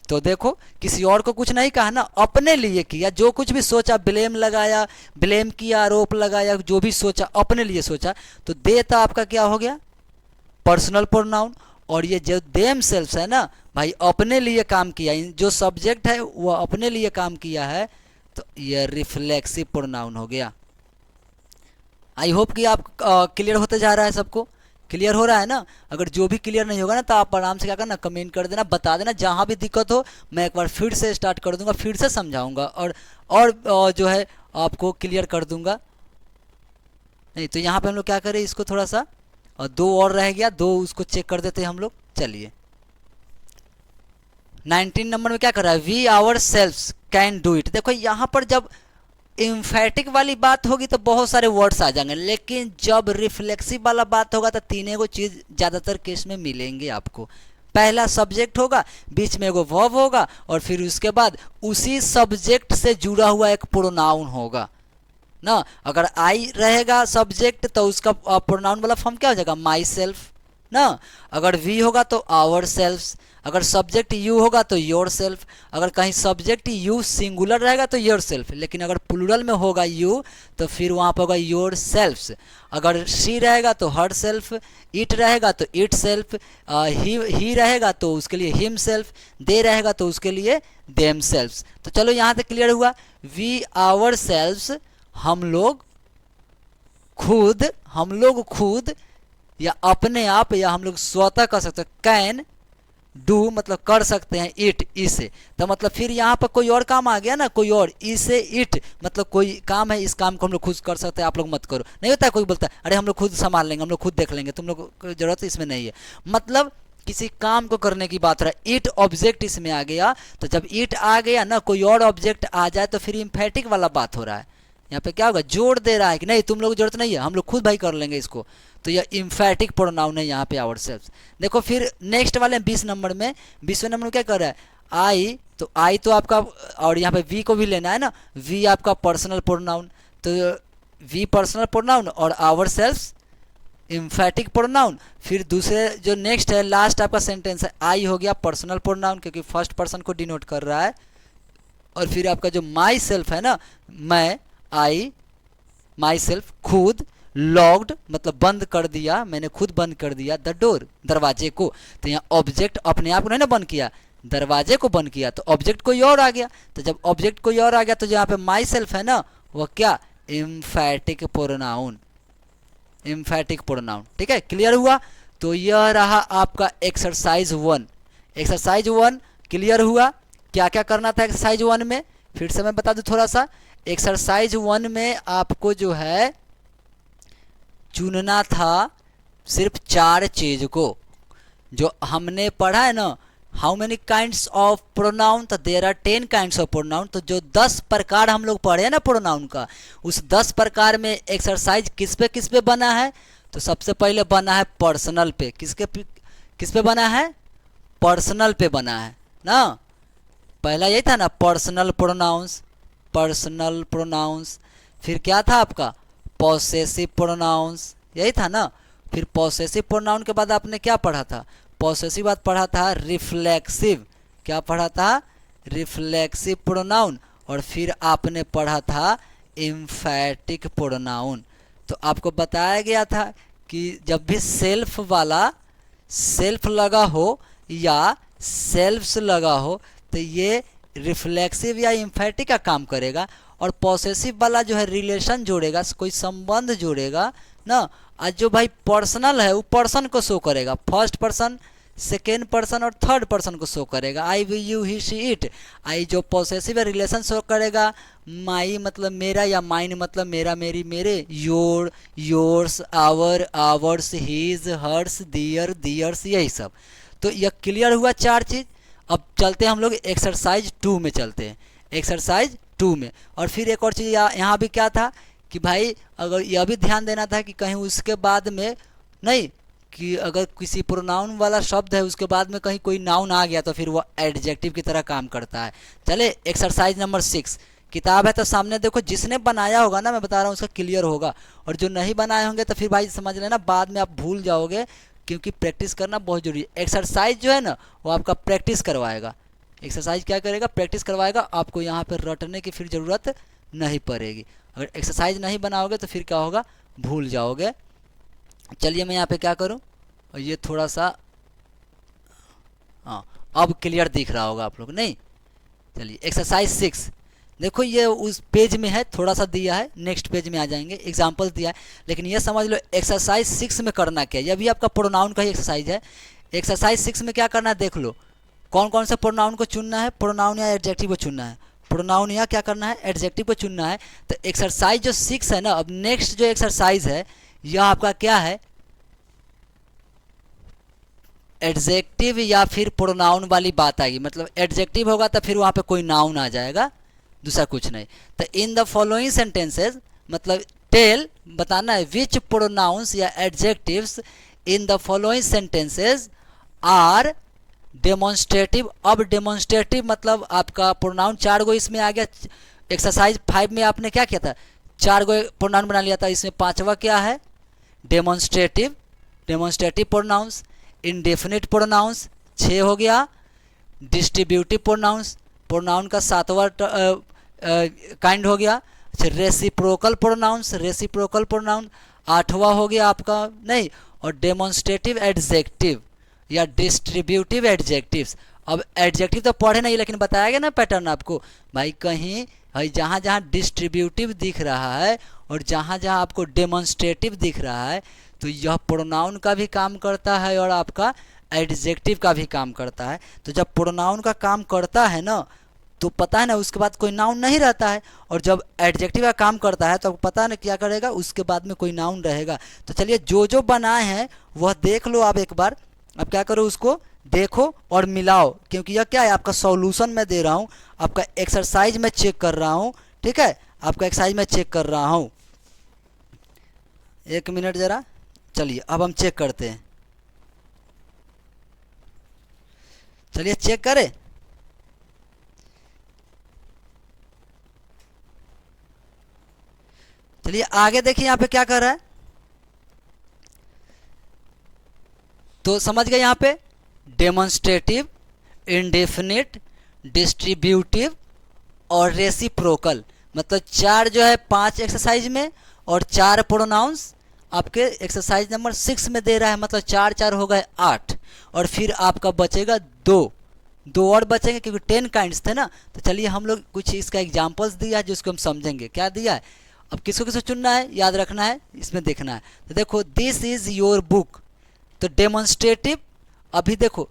तो देखो किसी और को कुछ नहीं कहा ना, अपने लिए किया, जो कुछ भी सोचा, ब्लेम लगाया, ब्लेम किया, आरोप लगाया, जो भी सोचा अपने लिए सोचा। तो दे तो आपका क्या हो गया, पर्सनल प्रोनाउन, और ये जो देम सेल्फ्स है ना भाई, अपने लिए काम किया, जो सब्जेक्ट है वो अपने लिए काम किया है, तो ये रिफ्लेक्सिव प्रोनाउन हो गया। आई होप कि आप क्लियर होते जा रहा है, सबको क्लियर हो रहा है ना। अगर जो भी क्लियर नहीं होगा ना तो आप आराम से क्या करना, कमेंट कर देना, बता देना, जहाँ भी दिक्कत हो मैं एक बार फिर से स्टार्ट कर दूंगा, फिर से समझाऊंगा, और जो है आपको क्लियर कर दूंगा। नहीं तो यहाँ पे हम लोग क्या करें, इसको थोड़ा सा, और 2 और रह गया, 2 उसको चेक कर देते हैं हम लोग। चलिए 19 नंबर में क्या कर रहा है, we ourselves can do it. देखो यहाँ पर जब इम्फेटिक वाली बात होगी तो बहुत सारे वर्ड्स आ जाएंगे, लेकिन जब रिफ्लेक्सिव वाला बात होगा तो तीनों को चीज़ ज़्यादातर केस में मिलेंगे आपको। पहला सब्जेक्ट होगा, बीच में एगो वर्ब होगा, और फिर उसके बाद उसी सब्जेक्ट से जुड़ा हुआ एक प्रोनाउन होगा ना। अगर आई रहेगा सब्जेक्ट तो उसका प्रोनाउन वाला फॉर्म क्या हो जाएगा, माई सेल्फ ना। अगर वी होगा तो आवर सेल्फ्स, अगर सब्जेक्ट यू होगा तो योर सेल्फ, अगर कहीं सब्जेक्ट यू सिंगुलर रहेगा तो योर सेल्फ, लेकिन अगर प्लूरल में होगा यू तो फिर वहाँ पर होगा योर सेल्फ्स। अगर शी रहेगा तो हर सेल्फ, इट रहेगा तो इट सेल्फ, ही रहेगा तो उसके लिए हिम सेल्फ, दे रहेगा तो उसके लिए देम सेल्फ्स। तो चलो यहाँ तक क्लियर हुआ, वी आवर सेल्फ्स, हम लोग खुद या अपने आप, या हम लोग स्वतः कर सकते हैं, कैन डू मतलब कर सकते हैं, इट इसे। तो मतलब फिर यहाँ पर कोई और काम आ गया ना, कोई और, इसे इट मतलब कोई काम है, इस काम को हम लोग खुद कर सकते हैं, आप लोग मत करो। नहीं होता है कोई बोलता है अरे हम लोग खुद संभाल लेंगे, हम लोग खुद देख लेंगे, तुम लोग को जरूरत इसमें नहीं है, मतलब किसी काम को करने की बात रहा, इट ऑब्जेक्ट इसमें आ गया। तो जब इट आ गया ना, कोई और ऑब्जेक्ट आ जाए तो फिर इम्फेटिक वाला बात हो रहा है। यहाँ पे क्या होगा, जोड़ दे रहा है कि नहीं तुम लोग जरूरत नहीं है, हम लोग खुद भाई कर लेंगे इसको। तो यह इम्फेटिक प्रोनाउन है यहाँ पे आवर सेल्व्स। देखो फिर नेक्स्ट वाले 20 नंबर में, 20वें नंबर में क्या कर रहा है, आई, तो आई तो आपका, और यहाँ पे वी को भी लेना है ना, वी आपका पर्सनल प्रोनाउन, तो वी पर्सनल प्रोनाउन और आवर सेल्व्स इम्फेटिक प्रोनाउन। फिर दूसरे जो नेक्स्ट है, लास्ट आपका सेंटेंस है, आई हो गया पर्सनल प्रोनाउन क्योंकि फर्स्ट पर्सन को डिनोट कर रहा है। और फिर आपका जो माई सेल्फ है ना, मैं, आई, माई सेल्फ, खुद, लॉक्ड मतलब बंद कर दिया, मैंने खुद बंद कर दिया, द डोर दरवाजे को। तो यहाँ ऑब्जेक्ट अपने आप को नहीं ना बंद किया, दरवाजे को बंद किया, तो ऑब्जेक्ट कोई और आ गया। तो जब ऑब्जेक्ट कोई और आ गया तो यहाँ पे माई सेल्फ है ना, वो क्या, इम्फेटिक प्रोनाउन, इम्फेटिक प्रोनाउन। ठीक है, क्लियर हुआ। तो यह रहा आपका एक्सरसाइज 1। एक्सरसाइज 1 क्लियर हुआ। क्या क्या करना था एक्सरसाइज 1 में, फिर से मैं बता दूं थोड़ा सा। एक्सरसाइज 1 में आपको जो है चुनना था सिर्फ 4 चीज को, जो हमने पढ़ा है ना, how many kinds of pronoun, तो there are 10 kinds of pronoun. तो जो 10 प्रकार हम लोग पढ़े हैं ना प्रोनाउन का, उस 10 प्रकार में एक्सरसाइज किस पे बना है, तो सबसे पहले बना है पर्सनल पे। किस पे बना है, पर्सनल पे बना है ना। पहला यही था ना, पर्सनल प्रोनाउंस, पर्सनल प्रोनाउंस। फिर क्या था आपका, पॉसेसिव प्रोनाउंस, यही था ना। फिर पॉसेसिव प्रोनाउन के बाद आपने क्या पढ़ा था, पॉसेसिव बाद पढ़ा था रिफ्लेक्सिव, क्या पढ़ा था, रिफ्लेक्सिव प्रोनाउन। और फिर आपने पढ़ा था एम्फैटिक प्रोनाउन। तो आपको बताया गया था कि जब भी सेल्फ वाला, सेल्फ लगा हो या सेल्फ्स लगा हो तो ये रिफ्लेक्सिव या एम्फैटिक का काम करेगा। और पॉसेसिव वाला जो है रिलेशन जोड़ेगा, कोई संबंध जोड़ेगा ना। आज जो भाई पर्सनल है वो पर्सन को शो करेगा, फर्स्ट पर्सन, सेकेंड पर्सन और थर्ड पर्सन को शो करेगा, I we you he she it. I जो पॉसेसिव है रिलेशन शो करेगा, माई मतलब मेरा या माइन मतलब मेरा मेरी मेरे, your yours, our ours, his hers, their theirs, यही सब। तो यह क्लियर हुआ चार चीज़। अब चलते हैं हम लोग एक्सरसाइज 2 में, चलते हैं एक्सरसाइज 2 में। और फिर एक और चीज़ यहाँ भी क्या था कि भाई अगर यह भी ध्यान देना था कि कहीं उसके बाद में नहीं, कि अगर किसी प्रोनाउन वाला शब्द है उसके बाद में कहीं कोई नाउन आ गया तो फिर वो एडजेक्टिव की तरह काम करता है। चले एक्सरसाइज नंबर 6, किताब है तो सामने देखो, जिसने बनाया होगा ना, मैं बता रहा हूँ उसका क्लियर होगा, और जो नहीं बनाए होंगे तो फिर भाई समझ लेना बाद में आप भूल जाओगे, क्योंकि प्रैक्टिस करना बहुत जरूरी है। एक्सरसाइज जो है ना वो आपका प्रैक्टिस करवाएगा, एक्सरसाइज क्या करेगा, प्रैक्टिस करवाएगा। आपको यहाँ पर रटने की फिर ज़रूरत नहीं पड़ेगी। अगर एक्सरसाइज नहीं बनाओगे तो फिर क्या होगा, भूल जाओगे। चलिए मैं यहाँ पे क्या करूँ, और ये थोड़ा सा, हाँ अब क्लियर दिख रहा होगा आप लोग, नहीं। चलिए एक्सरसाइज 6 देखो, ये उस पेज में है, थोड़ा सा दिया है, नेक्स्ट पेज में आ जाएंगे, एग्जाम्पल दिया है। लेकिन ये समझ लो एक्सरसाइज 6 में करना क्या है, यह भी आपका प्रोनाउन का ही एक्सरसाइज है। एक्सरसाइज 6 में क्या करना है देख लो, कौन कौन से प्रोनाउन को चुनना है, प्रोनाउन या एडजेक्टिव को चुनना है, प्रोनाउन या क्या करना है, एडजेक्टिव को चुनना है। तो एक्सरसाइज जो 6 है ना, अब नेक्स्ट जो एक्सरसाइज है यह आपका क्या है, एडजेक्टिव या फिर प्रोनाउन वाली बात आएगी। मतलब एडजेक्टिव होगा तो फिर वहाँ पे कोई नाउन आ जाएगा, दूसरा कुछ नहीं। तो इन द फॉलोइंग सेंटेंसेज, मतलब टेल बताना है विच प्रोनाउंस या adjectives in the following sentences are demonstrative. अब डेमोन्स्ट्रेटिव मतलब आपका प्रोनाउन 4 गो इसमें आ गया। एक्सरसाइज 5 में आपने क्या किया था, 4 गो प्रोनाउन बना लिया था, इसमें 5वां क्या है, demonstrative, demonstrative pronouns. Indefinite pronouns 6 हो गया। डिस्ट्रीब्यूटिव प्रोनाउंस, प्रोनाउन का 7वां काइंड हो गया। अच्छा रेसिप्रोकल प्रोनाउंस, रेसिप्रोकल प्रोनाउन 8वां हो गया आपका, नहीं। और डेमोन्स्ट्रेटिव एडजेक्टिव या डिस्ट्रीब्यूटिव एडजेक्टिव्स। अब एडजेक्टिव तो पढ़े नहीं, लेकिन बताया गया ना पैटर्न आपको, भाई कहीं भाई जहाँ जहाँ डिस्ट्रीब्यूटिव दिख रहा है और जहाँ जहाँ आपको डेमोन्स्ट्रेटिव दिख रहा है तो यह प्रोनाउन का भी काम करता है और आपका एडजेक्टिव का भी काम करता है। तो जब प्रोनाउन का काम करता है ना तो पता है ना उसके बाद कोई नाउन नहीं रहता है, और जब एडजेक्टिव का काम करता है तो पता है ना क्या करेगा, उसके बाद में कोई नाउन रहेगा। तो चलिए जो जो बनाए हैं वह देख लो आप एक बार। अब क्या करो, उसको देखो और मिलाओ, क्योंकि यह क्या है आपका सॉल्यूशन मैं दे रहा हूँ, आपका एक्सरसाइज मैं चेक कर रहा हूँ, ठीक है, आपका एक्सरसाइज मैं चेक कर रहा हूँ। 1 मिनट ज़रा, चलिए अब हम चेक करते हैं। चलिए चेक करें। चलिए आगे देखिए यहाँ पे क्या कर रहा है, तो समझ गए यहाँ पे डेमोन्स्ट्रेटिव, इंडेफिनिट, डिस्ट्रीब्यूटिव और रेसिप्रोकल, मतलब 4 जो है 5 एक्सरसाइज में और 4 प्रोनाउंस आपके एक्सरसाइज नंबर 6 में दे रहा है। मतलब 4 4 हो गए 8, और फिर आपका बचेगा 2 और बचेंगे क्योंकि 10 काइंड्स थे ना। तो चलिए हम लोग कुछ इसका एग्जाम्पल्स दिया है जिसको हम समझेंगे। क्या दिया है, अब किसको किसको चुनना है, याद रखना है, इसमें देखना है। तो देखो दिस इज़ योर बुक, तो डेमोन्स्ट्रेटिव अभी देखो,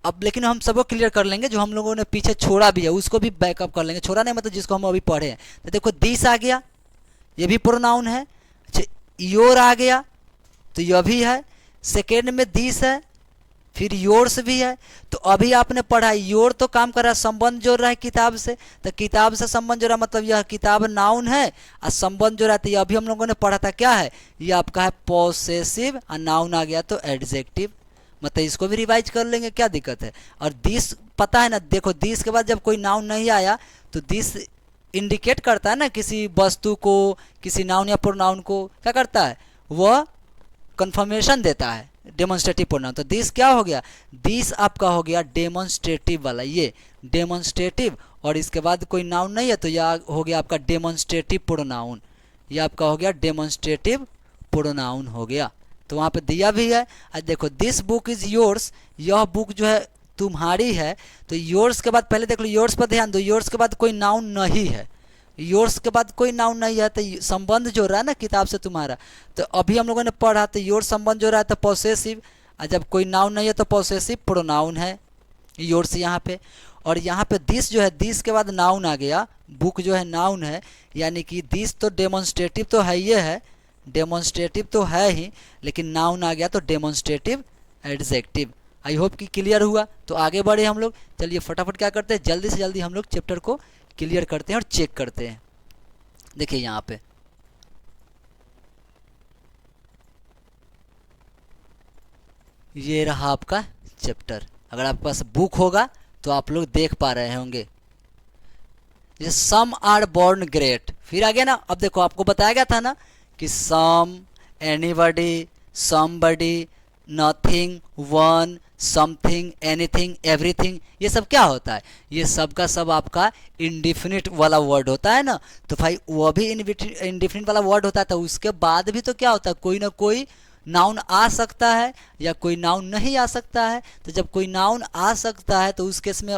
अब लेकिन हम सबको क्लियर कर लेंगे, जो हम लोगों ने पीछे छोड़ा भी है उसको भी बैकअप कर लेंगे। छोड़ा नहीं मतलब जिसको हम अभी पढ़े हैं। तो देखो दिस आ गया, ये भी प्रोनाउन है। अच्छा योर आ गया तो यह भी है। सेकेंड में दिस है, फिर योर्स भी है। तो अभी आपने पढ़ा योर तो काम कर रहा है, संबंध जोड़ रहा है किताब से, तो किताब से संबंध जोड़ रहा है, मतलब यह किताब नाउन है और संबंध जो रहता है, अभी हम लोगों ने पढ़ा था क्या है, ये आपका है पॉसेसिव, और नाउन आ गया तो एडजेक्टिव। मतलब इसको भी रिवाइज कर लेंगे, क्या दिक्कत है। और दिस पता है ना, देखो दिस के बाद जब कोई नाउन नहीं आया तो दिस इंडिकेट करता है ना किसी वस्तु को, किसी नाउन या प्रोनाउन को क्या करता है, वह कंफर्मेशन देता है, डेमोन्स्ट्रेटिव प्रोनाउन। तो दिस क्या हो गया, दिस आपका हो गया डेमोन्स्ट्रेटिव वाला, ये डेमोन्स्ट्रेटिव, और इसके बाद कोई नाउन नहीं है तो यह हो गया आपका डेमोन्स्ट्रेटिव प्रोनाउन, ये आपका हो गया डेमोन्स्ट्रेटिव प्रोनाउन हो गया। तो वहाँ पे दिया भी है। आज देखो दिस बुक इज़ योर्स, यह बुक जो है तुम्हारी है। तो योर्स के बाद पहले देख लो, योर्स पर ध्यान दो, योर्स के बाद कोई नाउन नहीं है, योर्स के बाद कोई नाउन नहीं है, तो संबंध जो रहा है ना किताब से तुम्हारा, तो अभी हम लोगों ने पढ़ा तो योर्स संबंध जो रहा है तो पॉसेसिव, और जब कोई नाउन नहीं है तो पॉसेसिव प्रोनाउन है योर्स यहाँ पे। और यहाँ पे दिस जो है, दिस के बाद नाउन आ गया, बुक जो है नाउन है, यानी कि दिस तो डेमोन्स्ट्रेटिव तो है, ये है डेमोन्स्ट्रेटिव तो है ही, लेकिन नाउन आ गया तो डेमोन्स्ट्रेटिव एडजेक्टिव। आई होप कि क्लियर हुआ। तो आगे बढ़े हम लोग, चलिए फटाफट क्या करते हैं, जल्दी से जल्दी हम लोग चैप्टर को क्लियर करते हैं और चेक करते हैं। देखिए यहाँ पे ये रहा आपका चैप्टर, अगर आपके पास बुक होगा तो आप लोग देख पा रहे होंगे। ये सम आर बोर्न ग्रेट, फिर आ गया ना, अब देखो आपको बताया गया था ना कि some, anybody, somebody, nothing, one, something, anything, everything, ये सब क्या होता है, ये सब का सब आपका इंडिफिनिट वाला वर्ड होता है ना। तो भाई वो भी इंडिफिनिट वाला वर्ड होता है, तो उसके बाद भी तो क्या होता है, कोई ना कोई नाउन आ सकता है या कोई नाउन नहीं आ सकता है। तो जब कोई नाउन आ सकता है तो उस केस में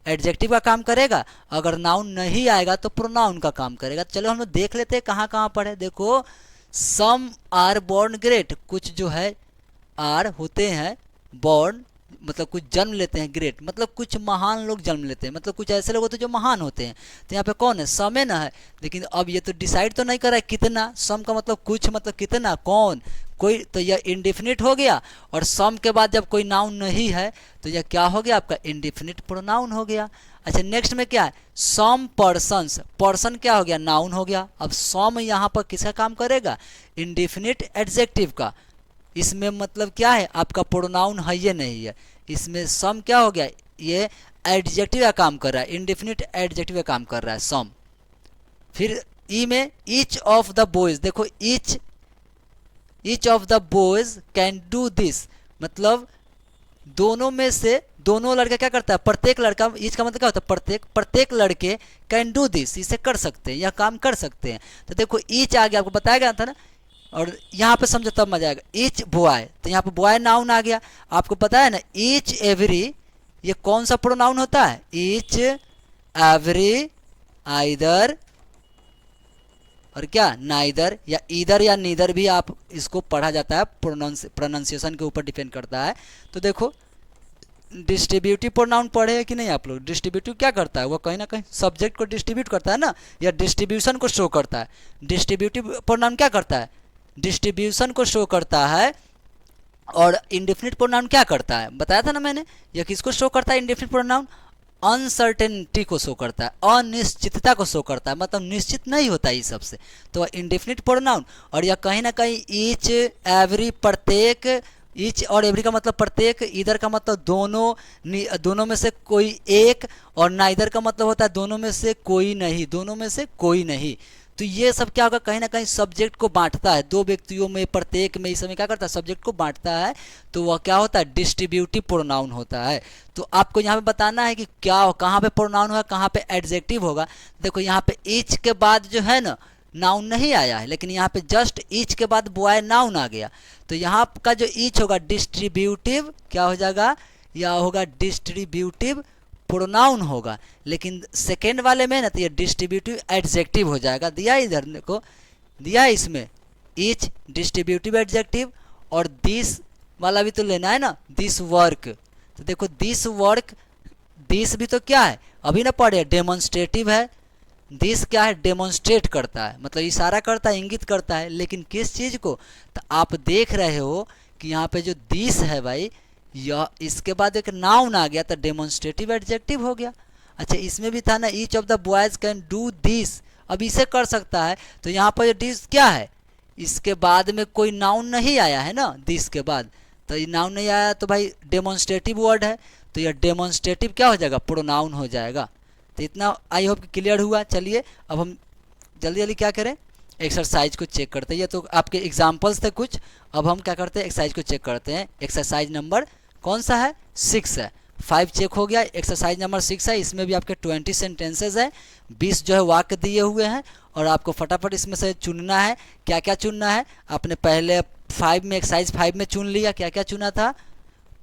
एडजेक्टिव का काम करेगा, अगर नाउन नहीं आएगा तो प्रोनाउन का काम करेगा। चलो हम लोग देख लेते हैं कहाँ कहाँ पढ़े। देखो सम आर बोर्न ग्रेट, कुछ जो है आर होते हैं, बोर्न मतलब कुछ जन्म लेते हैं, ग्रेट मतलब कुछ महान लोग जन्म लेते हैं, मतलब कुछ ऐसे लोग होते हैं जो महान होते हैं। तो यहाँ पे कौन है, सम है ना है, लेकिन अब ये तो डिसाइड तो नहीं कर रहा है कितना, सम का मतलब कुछ, मतलब कितना, कौन, कोई, तो यह इंडिफिनिट हो गया। और सम के बाद जब कोई नाउन नहीं है तो यह क्या हो गया, आपका इंडिफिनिट प्रोनाउन हो गया। अच्छा नेक्स्ट में क्या है, सम पर्सन्स, पर्सन क्या हो गया, नाउन हो गया। अब सम यहाँ पर किसका काम करेगा, इंडिफिनिट एडजेक्टिव का। इसमें मतलब क्या है, आपका प्रोनाउन है ये नहीं है, इसमें सम क्या हो गया, ये एडजेक्टिव का काम कर रहा है, इंडिफिनिट एडजेक्टिव का काम कर रहा है सम। फिर ई में ईच ऑफ द बॉयज, देखो each of the boys can do this, मतलब दोनों में से, दोनों लड़का क्या करता है, प्रत्येक लड़का, ईच का मतलब क्या होता है, प्रत्येक, प्रत्येक लड़के कैन डू दिस, इसे कर सकते हैं, यह काम कर सकते हैं। तो देखो ईच आ गया, आपको बताया गया था ना, और यहाँ पे समझो तब मजा आएगा। ईच बॉय, तो यहाँ पे बॉय नाउन आ गया, आपको पता है ना ईच एवरी, ये कौन सा प्रोनाउन होता है, ईच एवरी, आइदर और क्या, नाइदर, या ईदर या नीदर भी आप इसको पढ़ा जाता है, प्रोनाउंसिएशन के ऊपर डिपेंड करता है। तो देखो डिस्ट्रीब्यूटिव प्रोनाउन पढ़े हैं कि नहीं आप लोग, डिस्ट्रीब्यूटिव क्या करता है, वो कहीं ना कहीं सब्जेक्ट को डिस्ट्रीब्यूट करता है ना, या डिस्ट्रीब्यूशन को शो करता है। डिस्ट्रीब्यूटिव प्रोनाउन क्या करता है, डिस्ट्रीब्यूशन को शो करता है। और इंडेफिनिट प्रोनाउन क्या करता है, बताया था ना मैंने, यह किसको शो करता है, इंडेफिनिट प्रोनाउन अनसर्टेनिटी को शो करता है, अनिश्चितता को शो करता है, मतलब निश्चित नहीं होता है सबसे, तो इंडेफिनिट प्रोनाउन। और यह कहीं ना कहीं ईच एवरी, प्रत्येक, ईच और एवरी का मतलब प्रत्येक, इधर का मतलब दोनों, दोनों में से कोई एक, और नाइदर का मतलब होता है दोनों में से कोई नहीं, दोनों में से कोई नहीं। तो ये सब क्या होगा, कहीं ना कहीं सब्जेक्ट को बांटता है, दो व्यक्तियों में, प्रत्येक में, इस समय क्या करता है, सब्जेक्ट को बांटता है। तो वह क्या होता है, डिस्ट्रीब्यूटिव प्रोनाउन होता है। तो आपको यहाँ पे बताना है कि क्या, कहाँ पे प्रोनाउन होगा, कहाँ पे एडजेक्टिव होगा। देखो यहाँ पे ईच के बाद जो है ना नाउन नहीं आया है, लेकिन यहाँ पे जस्ट ईच के बाद बॉय नाउन आ गया। तो यहाँ का जो ईच होगा डिस्ट्रीब्यूटिव क्या हो जाएगा, या होगा डिस्ट्रीब्यूटिव प्रोनाउन होगा। लेकिन सेकेंड वाले में ना तो ये डिस्ट्रीब्यूटिव एडजेक्टिव हो जाएगा। दिया इधर को, दिया है इसमें ईच डिस्ट्रीब्यूटिव एडजेक्टिव, और दिस वाला भी तो लेना है ना, दिस वर्क। तो देखो दिस वर्क, दिस भी तो क्या है, अभी ना पढ़े, डेमोन्स्ट्रेटिव है। दिस क्या है, डेमोन्स्ट्रेट करता है, मतलब इशारा करता है, इंगित करता है, लेकिन किस चीज़ को, तो आप देख रहे हो कि यहाँ पे जो दिस है भाई, यह इसके बाद एक नाउन आ गया तो डेमोन्स्ट्रेटिव एडजेक्टिव हो गया। अच्छा इसमें भी था ना each of the boys can do this, अब इसे कर सकता है। तो यहाँ पर दिस क्या है, इसके बाद में कोई नाउन नहीं आया है ना दिस के बाद, तो ये नाउन नहीं आया तो भाई डेमोन्स्ट्रेटिव वर्ड है, तो यह डेमोन्स्ट्रेटिव क्या हो जाएगा, प्रोनाउन हो जाएगा। तो इतना आई होप कि क्लियर हुआ। चलिए अब हम जल्दी जल्दी क्या करें, एक्सरसाइज को चेक करते हैं। ये तो आपके एग्जाम्पल्स थे कुछ, अब हम क्या करते हैं एक्सरसाइज को चेक करते हैं। एक्सरसाइज नंबर कौन सा है, 6 है। 5 चेक हो गया, एक्सरसाइज नंबर 6 है। इसमें भी आपके 20 सेंटेंसेज है, 20 जो है वाक्य दिए हुए हैं और आपको फटाफट इसमें से चुनना है। क्या क्या चुनना है, आपने पहले 5 में एक्सरसाइज 5 में चुन लिया, क्या क्या चुना था,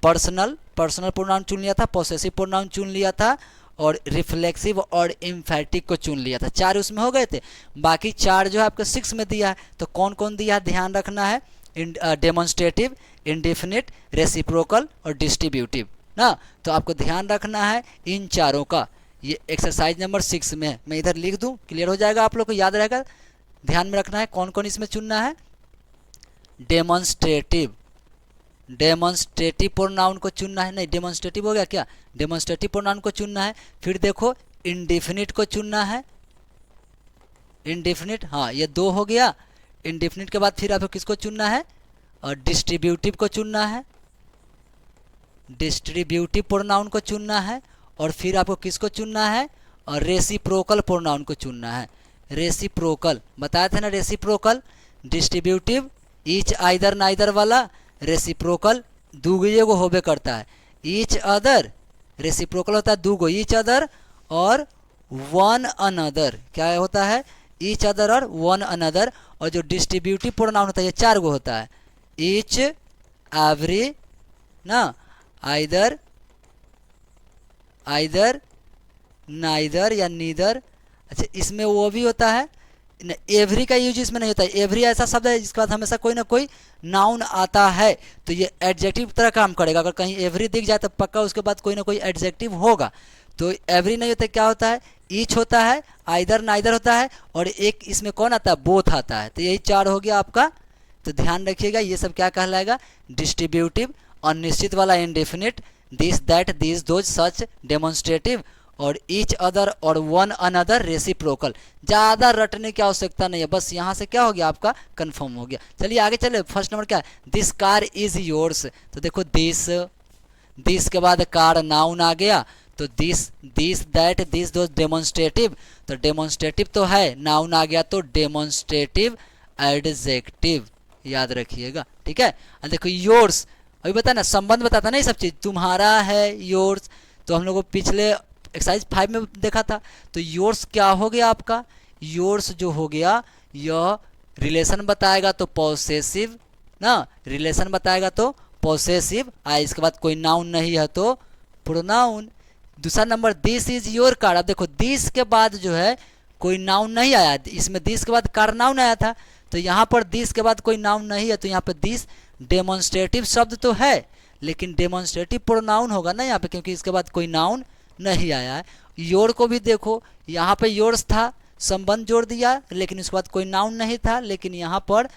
पर्सनल प्रोनाउन चुन लिया था, पॉसेसिव प्रोनाउन चुन लिया था और रिफ्लेक्सिव और इम्फैटिक को चुन लिया था। 4 उसमें हो गए थे, बाकी 4 जो है आपको 6 में दिया है। तो कौन कौन दिया है ध्यान रखना है, डेमोन्स्ट्रेटिव, इंडेफिनिट, रेसिप्रोकल और डिस्ट्रीब्यूटिव ना। तो आपको ध्यान रखना है इन चारों का। ये एक्सरसाइज नंबर 6 में है, मैं इधर लिख दूं, क्लियर हो जाएगा, आप लोग को याद रहेगा। ध्यान में रखना है कौन कौन इसमें चुनना है, डेमोन्स्ट्रेटिव प्रोनाउन को चुनना है, नहीं डेमोन्स्ट्रेटिव हो गया क्या, डेमोन्स्ट्रेटिव प्रोनाउन को चुनना है। फिर देखो इंडेफिनिट को चुनना है, इंडेफिनिट, हाँ ये 2 हो गया। इंडेफिनिट के बाद फिर आपको किसको चुनना है, और डिस्ट्रीब्यूटिव को चुनना है, डिस्ट्रीब्यूटिव प्रोनाउन को चुनना है। और फिर आपको किसको चुनना है, और रेसिप्रोकल प्रोनाउन को चुनना है। रेसिप्रोकल बताया था ना, reciprocal, distributive each either neither वाला, रेसिप्रोकल दूगो को होबे करता है, ईच अदर, रेसिप्रोकल होता है दूगो, ईच अदर और वन अनदर, क्या होता है, ईच अदर और वन अनदर। और जो डिस्ट्रीब्यूटिव प्रोनाउन होता है ये 4 गो होता है, ईच, एवरी ना, आइदर, नाइदर या नीदर। अच्छा इसमें वो भी होता है, एवरी का यूज इसमें नहीं होता है। एवरी ऐसा शब्द है जिसके बाद हमेशा कोई ना कोई नाउन आता है, तो ये एडजेक्टिव तरह काम करेगा। अगर कहीं एवरी दिख जाए तो पक्का उसके बाद कोई ना कोई एडजेक्टिव होगा। तो एवरी नहीं होता, क्या होता है, ईच होता है, आइदर नाइदर होता है और एक इसमें कौन आता है, बोथ आता है। तो यही 4 हो गया आपका। तो ध्यान रखिएगा ये सब क्या कहलाएगा, डिस्ट्रीब्यूटिव, अनिश्चित वाला indefinite, this that this those such, demonstrative और ईच अदर और वन अनदर, रेसिप्रोकल। ज़्यादा रटने की आवश्यकता नहीं है, बस यहाँ से क्या हो गया आपका कंफर्म हो गया। चलिए आगे चले। फर्स्ट नंबर क्या है, दिस कार इज योर्स। तो देखो दिस के बाद कार नाउन आ गया, तो this that this those demonstrative, तो डेमोन्स्ट्रेटिव तो है, नाउन आ गया तो डेमोन्स्ट्रेटिव एडजेक्टिव, याद रखिएगा, ठीक है। और देखो योर्स, अभी बता ना संबंध बताता ना ये सब चीज़, तुम्हारा है योर्स, तो हम लोग को पिछले एक्सरसाइज 5 में देखा था। तो योर्स क्या हो गया आपका, योर्स जो हो गया यह रिलेशन बताएगा तो पॉसेसिव ना, रिलेशन बताएगा तो पॉसेसिव, इसके बाद कोई नाउन नहीं है तो प्रोनाउन। दूसरा number this is your car. अब देखो दिस के बाद जो है कोई नाउन नहीं आया, इसमें दिस के बाद कार नाउन आया था, तो यहाँ पर दिस के बाद कोई नाउन नहीं है, तो यहाँ पर दिस डेमोन्स्ट्रेटिव शब्द तो है लेकिन डेमोन्स्ट्रेटिव प्रोनाउन होगा ना यहाँ पे, क्योंकि इसके बाद कोई नाउन नहीं आया है। योर को भी देखो, यहाँ पे योर्स था, संबंध जोड़ दिया लेकिन उसके बाद कोई नाउन नहीं था, लेकिन यहाँ पर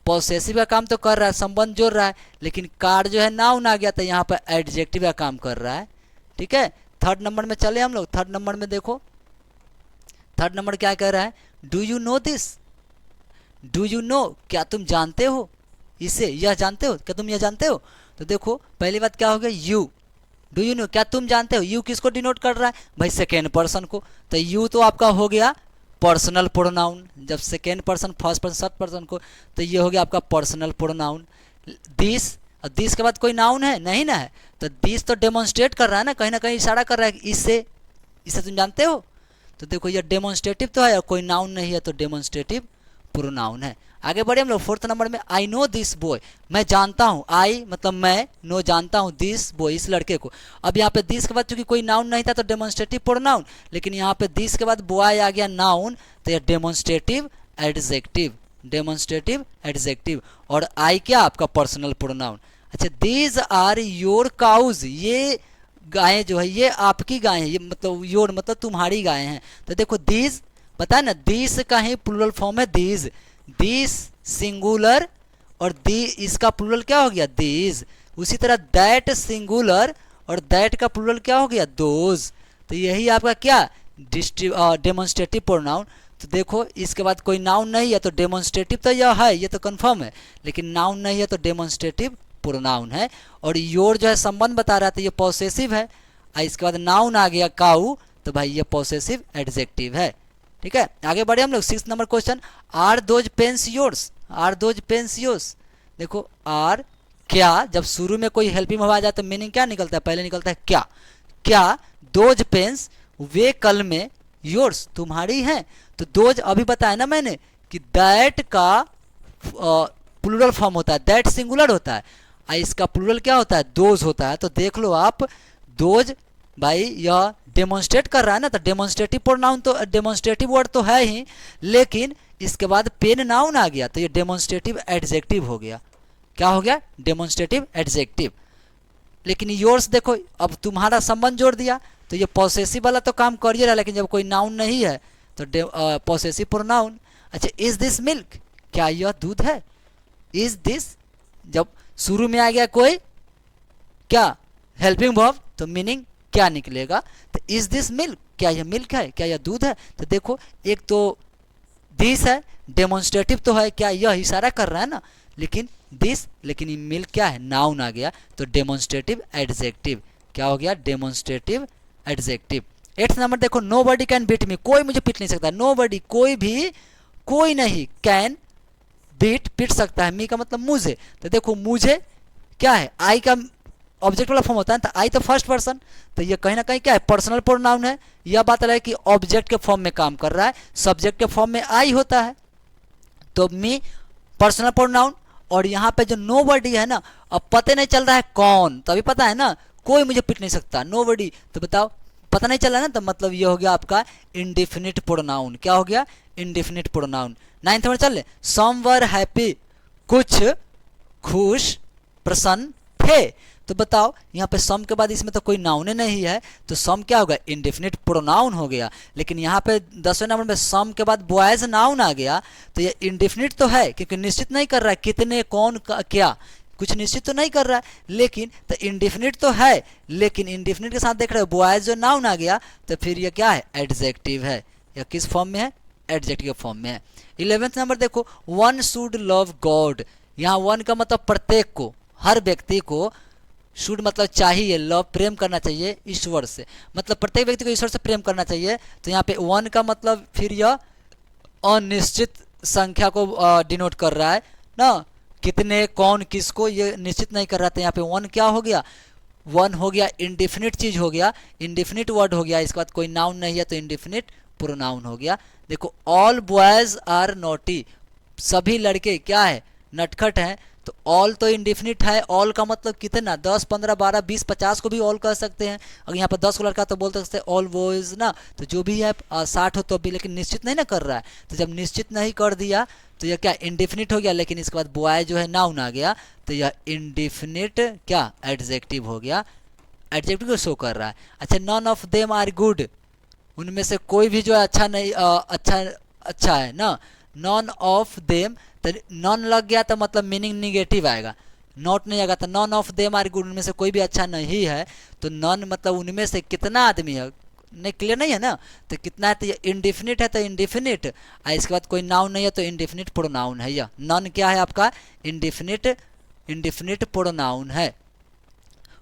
पॉसेसिव का काम तो कर रहा है, संबंध जोड़ रहा है, लेकिन कार जो है नाउन आ गया तो यहाँ पर एडजेक्टिव का काम कर रहा है, ठीक है। थर्ड नंबर में चले हम लोग। थर्ड नंबर में देखो, थर्ड नंबर क्या कह रहा है, do you know this, do you know, क्या तुम जानते हो इसे, यह जानते हो, क्या तुम यह जानते हो। तो देखो पहली बात क्या हो गया, यू, डू यू नो, क्या तुम जानते हो। यू किसको डिनोट कर रहा है भाई, सेकेंड पर्सन को, तो यू तो आपका हो गया पर्सनल प्रोनाउन, जब second person, first person, third person को, तो ये हो गया आपका पर्सनल प्रोनाउन। दिस, और दिस के बाद कोई नाउन है नहीं ना है, तो दिस तो डेमोन्स्ट्रेट कर रहा है ना कहीं इशारा कर रहा है, इससे तुम जानते हो। तो देखो ये डेमोन्स्ट्रेटिव तो है और कोई नाउन नहीं है, तो डेमोन्स्ट्रेटिव प्रोनाउन है। आगे बढ़े हम लोग फोर्थ नंबर में, आई नो दिस बॉय, मैं जानता हूँ, आई मतलब मैं, नो जानता हूँ, दिस बॉय इस लड़के को। अब यहाँ पे दिस के बाद चूंकि कोई नाउन नहीं था तो डेमोन्स्ट्रेटिव प्रोनाउन, लेकिन यहाँ पे दिस के बाद बॉय आ गया नाउन, तो यह डेमोन्स्ट्रेटिव एडजेक्टिव, डेमोन्स्ट्रेटिव एडजेक्टिव। और आई क्या आपका पर्सनल प्रोनाउन। अच्छा, दीज आर योर काउज, ये गायें जो है ये आपकी गायें हैं, ये मतलब योर मतलब तुम्हारी गायें हैं। तो देखो दीज पता है ना, दीस का ही प्लूरल फॉर्म है दीज, दीस सिंगुलर और दी इसका प्लूरल क्या हो गया, दीज। उसी तरह दैट सिंगुलर और दैट का प्लूरल क्या हो गया, दोज। तो यही आपका क्या डेमोन्स्ट्रेटिव प्रोनाउन। तो देखो इसके बाद कोई नाउन नहीं है तो डेमोन्स्ट्रेटिव तो यह है, ये तो कंफर्म है, लेकिन नाउन नहीं है तो डेमोन्स्ट्रेटिव प्रोनाउन है। और योर जो है संबंध बता रहा था, ये पॉसेसिव है। इसके बाद नाउन आ गया काऊ, तो भाई ये पॉसेसिव एडजेक्टिव है। ठीक है, आगे बढ़े हम लोग। 6 number question, are those pens yours, are those pens yours. देखो आर क्या, जब शुरू में कोई हेल्पिंग वर्ब आ जाए तो मीनिंग क्या निकलता है, पहले निकलता है क्या। क्या दोज पेन्स, वे कलमें, योर्स तुम्हारी हैं। तो दोज अभी बताया ना मैंने कि दैट का प्लूरल फॉर्म होता है, दैट सिंगुलर होता है, इसका प्लूरल क्या होता है, दोज होता है। तो देख लो आप, दोज भाई यह डेमोन्स्ट्रेट कर रहा है ना, तो डेमोन्स्ट्रेटिव प्रोनाउन तो डेमोन्स्ट्रेटिव वर्ड तो है ही, लेकिन इसके बाद पेन नाउन आ गया तो ये डेमोन्स्ट्रेटिव एडजेक्टिव हो गया। क्या हो गया, डेमोन्स्ट्रेटिव एडजेक्टिव। लेकिन योर्स देखो, अब तुम्हारा संबंध जोड़ दिया तो ये पॉसेसिव वाला तो काम कर ही रहा, लेकिन जब कोई नाउन नहीं है तो पॉसेसिव प्रोनाउन। अच्छा, इज दिस मिल्क, क्या यह दूध है। इज दिस, जब शुरू में आ गया कोई क्या हेल्पिंग वर्ब तो मीनिंग क्या निकलेगा, तो इज दिस मिल्क, क्या यह मिल्क है, क्या यह दूध है। तो देखो एक तो दिस है, डेमोन्स्ट्रेटिव तो है, क्या यह इशारा कर रहा है ना, लेकिन दिस, लेकिन ये मिल्क क्या है, नाउन आ गया, तो डेमोन्स्ट्रेटिव एडजेक्टिव। क्या हो गया, डेमोन्स्ट्रेटिव एडजेक्टिव। 8th नंबर देखो, nobody can beat me, कोई मुझे पीट नहीं सकता। नो बडी, कोई भी, कोई नहीं, कैन बीट, पीट सकता है, मी का मतलब मुझे। तो देखो मुझे क्या है, आई का ऑब्जेक्ट वाला फॉर्म होता है, तो आई तो फर्स्ट पर्सन, तो ये कहीं ना कहीं क्या है, पर्सनल प्रोनाउन है। यह बात है कि ऑब्जेक्ट के फॉर्म में काम कर रहा है, सब्जेक्ट के फॉर्म में आई होता है, तो मी पर्सनल प्रोनाउन। और यहाँ पे जो नो बडी है ना, अब पता नहीं चल रहा है कौन, तभी पता है ना, कोई मुझे पीट नहीं सकता, नो बडी, तो बताओ पता नहीं चला ना, तो मतलब ये हो गया आपका इंडिफिनिट प्रोनाउन। क्या हो गया, इंडिफिनिट प्रोनाउन। 9th नंबर चल ले, सम वर हैप्पी, कुछ खुश प्रसन्न थे। तो बताओ यहाँ पे सम के बाद इसमें तो कोई नाउन नहीं है, तो सम क्या होगा, इंडिफिनिट प्रोनाउन हो गया। लेकिन यहाँ पे 10वें नंबर में सम के बाद बॉयज नाउन आ गया, तो ये इंडिफिनिट तो है, क्योंकि निश्चित नहीं कर रहा है कितने, कौन, क्या, कुछ निश्चित तो नहीं कर रहा है, लेकिन तो इंडिफिनिट तो है, लेकिन इंडिफिनिट के साथ देख रहे हो बॉयज जो नाउन आ गया, तो फिर ये क्या है, एडजेक्टिव है। यह किस फॉर्म में है, एडजेक्टिव फॉर्म में है। 11th नंबर देखो, वन शुड लव गॉड, यहाँ वन का मतलब प्रत्येक को, हर व्यक्ति को, शुड मतलब चाहिए, लव प्रेम करना चाहिए ईश्वर से, मतलब प्रत्येक व्यक्ति को ईश्वर से प्रेम करना चाहिए। तो यहाँ पे वन का मतलब फिर यह अनिश्चित संख्या को डिनोट कर रहा है ना, कितने, कौन, किसको, ये निश्चित नहीं कर रहा था। यहाँ पे वन क्या हो गया, वन हो गया इंडिफिनिट चीज हो गया, इंडिफिनिट वर्ड हो गया, इसके बाद कोई नाउन नहीं है तो इंडिफिनिट प्रोनाउन हो गया। देखो ऑल बॉयज आर नॉटी, सभी लड़के क्या है, नटखट हैं, तो ऑल तो इंडिफिनिट है, ऑल का मतलब कितना, 10, 15, 12, 20, 50 को भी ऑल कह सकते हैं। अगर यहाँ पर 10 को लड़का तो बोल सकते हैं ऑल बॉयज ना, तो जो भी है 60 हो तो भी, लेकिन निश्चित नहीं ना कर रहा है, तो जब निश्चित नहीं कर दिया तो यह क्या, इंडिफिनिट हो गया। लेकिन इसके बाद बॉय जो है नाउन आ गया, तो यह इंडिफिनिट क्या, एडजेक्टिव हो गया, एडजेक्टिव को शो कर रहा है। अच्छा, none of them are good, उनमें से कोई भी जो है अच्छा नहीं, अच्छा है ना, नॉन ऑफ देम, तो नॉन लग गया तो मतलब मीनिंग निगेटिव आएगा, नॉट नहीं आएगा, तो none of them are good, उनमें से कोई भी अच्छा नहीं है, तो नॉन मतलब उनमें से कितना आदमी है, नहीं क्लियर नहीं है ना, तो कितना है, तो ये इंडिफिनिट है तो इंडिफिनिट, इसके बाद कोई नाउन नहीं है तो इंडिफिनिट प्रोनाउन है। यह नॉन क्या है आपका, इंडिफिनिट प्रोनाउन है।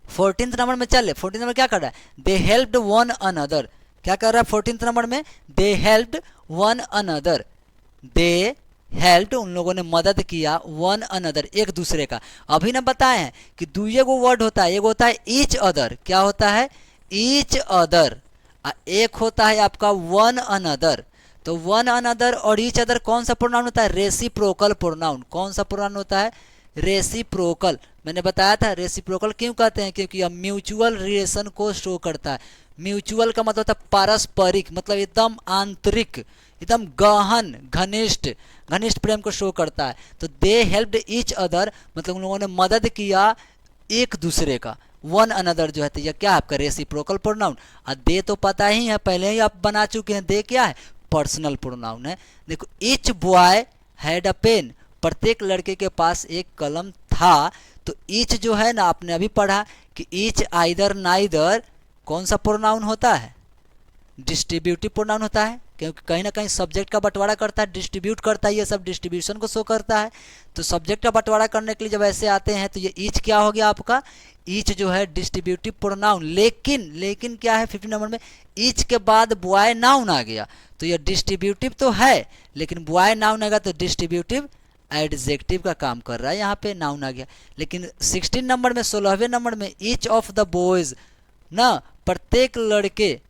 14th नंबर में चले, 14th नंबर क्या कर रहा है, दे हेल्प्ड वन अनदर, क्या कर रहा है 14th नंबर में, दे हेल्प्ड वन अनदर, दे हेल्प्ड उन लोगों ने मदद किया, वन अनदर एक दूसरे का। अभी ना बताए हैं कि दुए को वर्ड होता है, एक होता है ईच अदर, क्या होता है, ईच अदर, एक होता है आपका वन अनदर। तो वन अनदर और ईच अदर कौन सा प्रोनाउन होता है, रेसिप्रोकल प्रोनाउन। कौन सा प्रोनाउन होता है, रेसिप्रोकल। मैंने बताया था रेसिप्रोकल क्यों कहते हैं, क्योंकि यह म्यूचुअल रिलेशन को शो करता है। म्यूचुअल का मतलब होता है पारस्परिक, मतलब एकदम आंतरिक, एकदम गहन, घनिष्ठ प्रेम को शो करता है। तो दे हेल्प्ड ईच अदर मतलब उन लोगों ने मदद किया एक दूसरे का, वन अनदर जो है, तो यह क्या है आपका रेसिप्रोकल प्रोनाउन। और दे तो पता ही है, पहले ही आप बना चुके हैं, दे क्या है, पर्सनल प्रोनाउन है। देखो each boy had a pen, प्रत्येक लड़के के पास एक कलम था। तो ईच जो है ना, आपने अभी पढ़ा कि ईच आइदर नाइदर कौन सा प्रोनाउन होता है, डिस्ट्रीब्यूटिव प्रोनाउन होता है, क्योंकि कहीं ना कहीं सब्जेक्ट का बंटवारा करता है, डिस्ट्रीब्यूट करता है, ये सब डिस्ट्रीब्यूशन को शो करता है। तो सब्जेक्ट का बंटवारा करने के लिए जब ऐसे आते हैं तो ये ईच क्या हो गया आपका, ईच जो है डिस्ट्रीब्यूटिव प्रोनाउन। लेकिन क्या है 15 नंबर में, ईच के बाद बॉय नाउन आ गया, तो ये डिस्ट्रीब्यूटिव तो है लेकिन बॉय नाउन आएगा तो डिस्ट्रीब्यूटिव एडजेक्टिव का काम कर रहा है, यहाँ पे नाउन आ गया। लेकिन 16 नंबर में, 16वें नंबर में, ईच ऑफ द बॉयज ना, प्रत्येक लड़के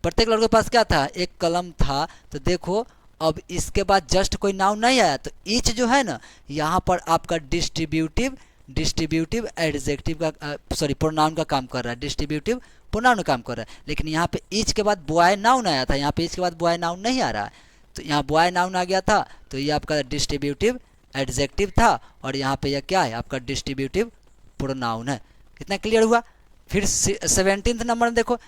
के पास क्या था, एक कलम था। तो देखो अब इसके बाद जस्ट कोई नाउन नहीं आया, तो ईच जो है ना यहाँ पर आपका डिस्ट्रीब्यूटिव एडजेक्टिव का सॉरी प्रोनाउन का काम कर रहा है, डिस्ट्रीब्यूटिव प्रोनाउन का काम कर रहा है। लेकिन यहाँ पे ईच के बाद बॉय नाउन आया था, यहाँ पे ईच के बाद बॉय नाउन नहीं आ रहा है, तो यहाँ बॉय नाउन आ गया था, तो ये आपका डिस्ट्रीब्यूटिव एडजेक्टिव था, और यहाँ पे यह क्या है आपका डिस्ट्रीब्यूटिव प्रोनाउन है। कितना क्लियर हुआ। फिर 17 नंबर में देखो,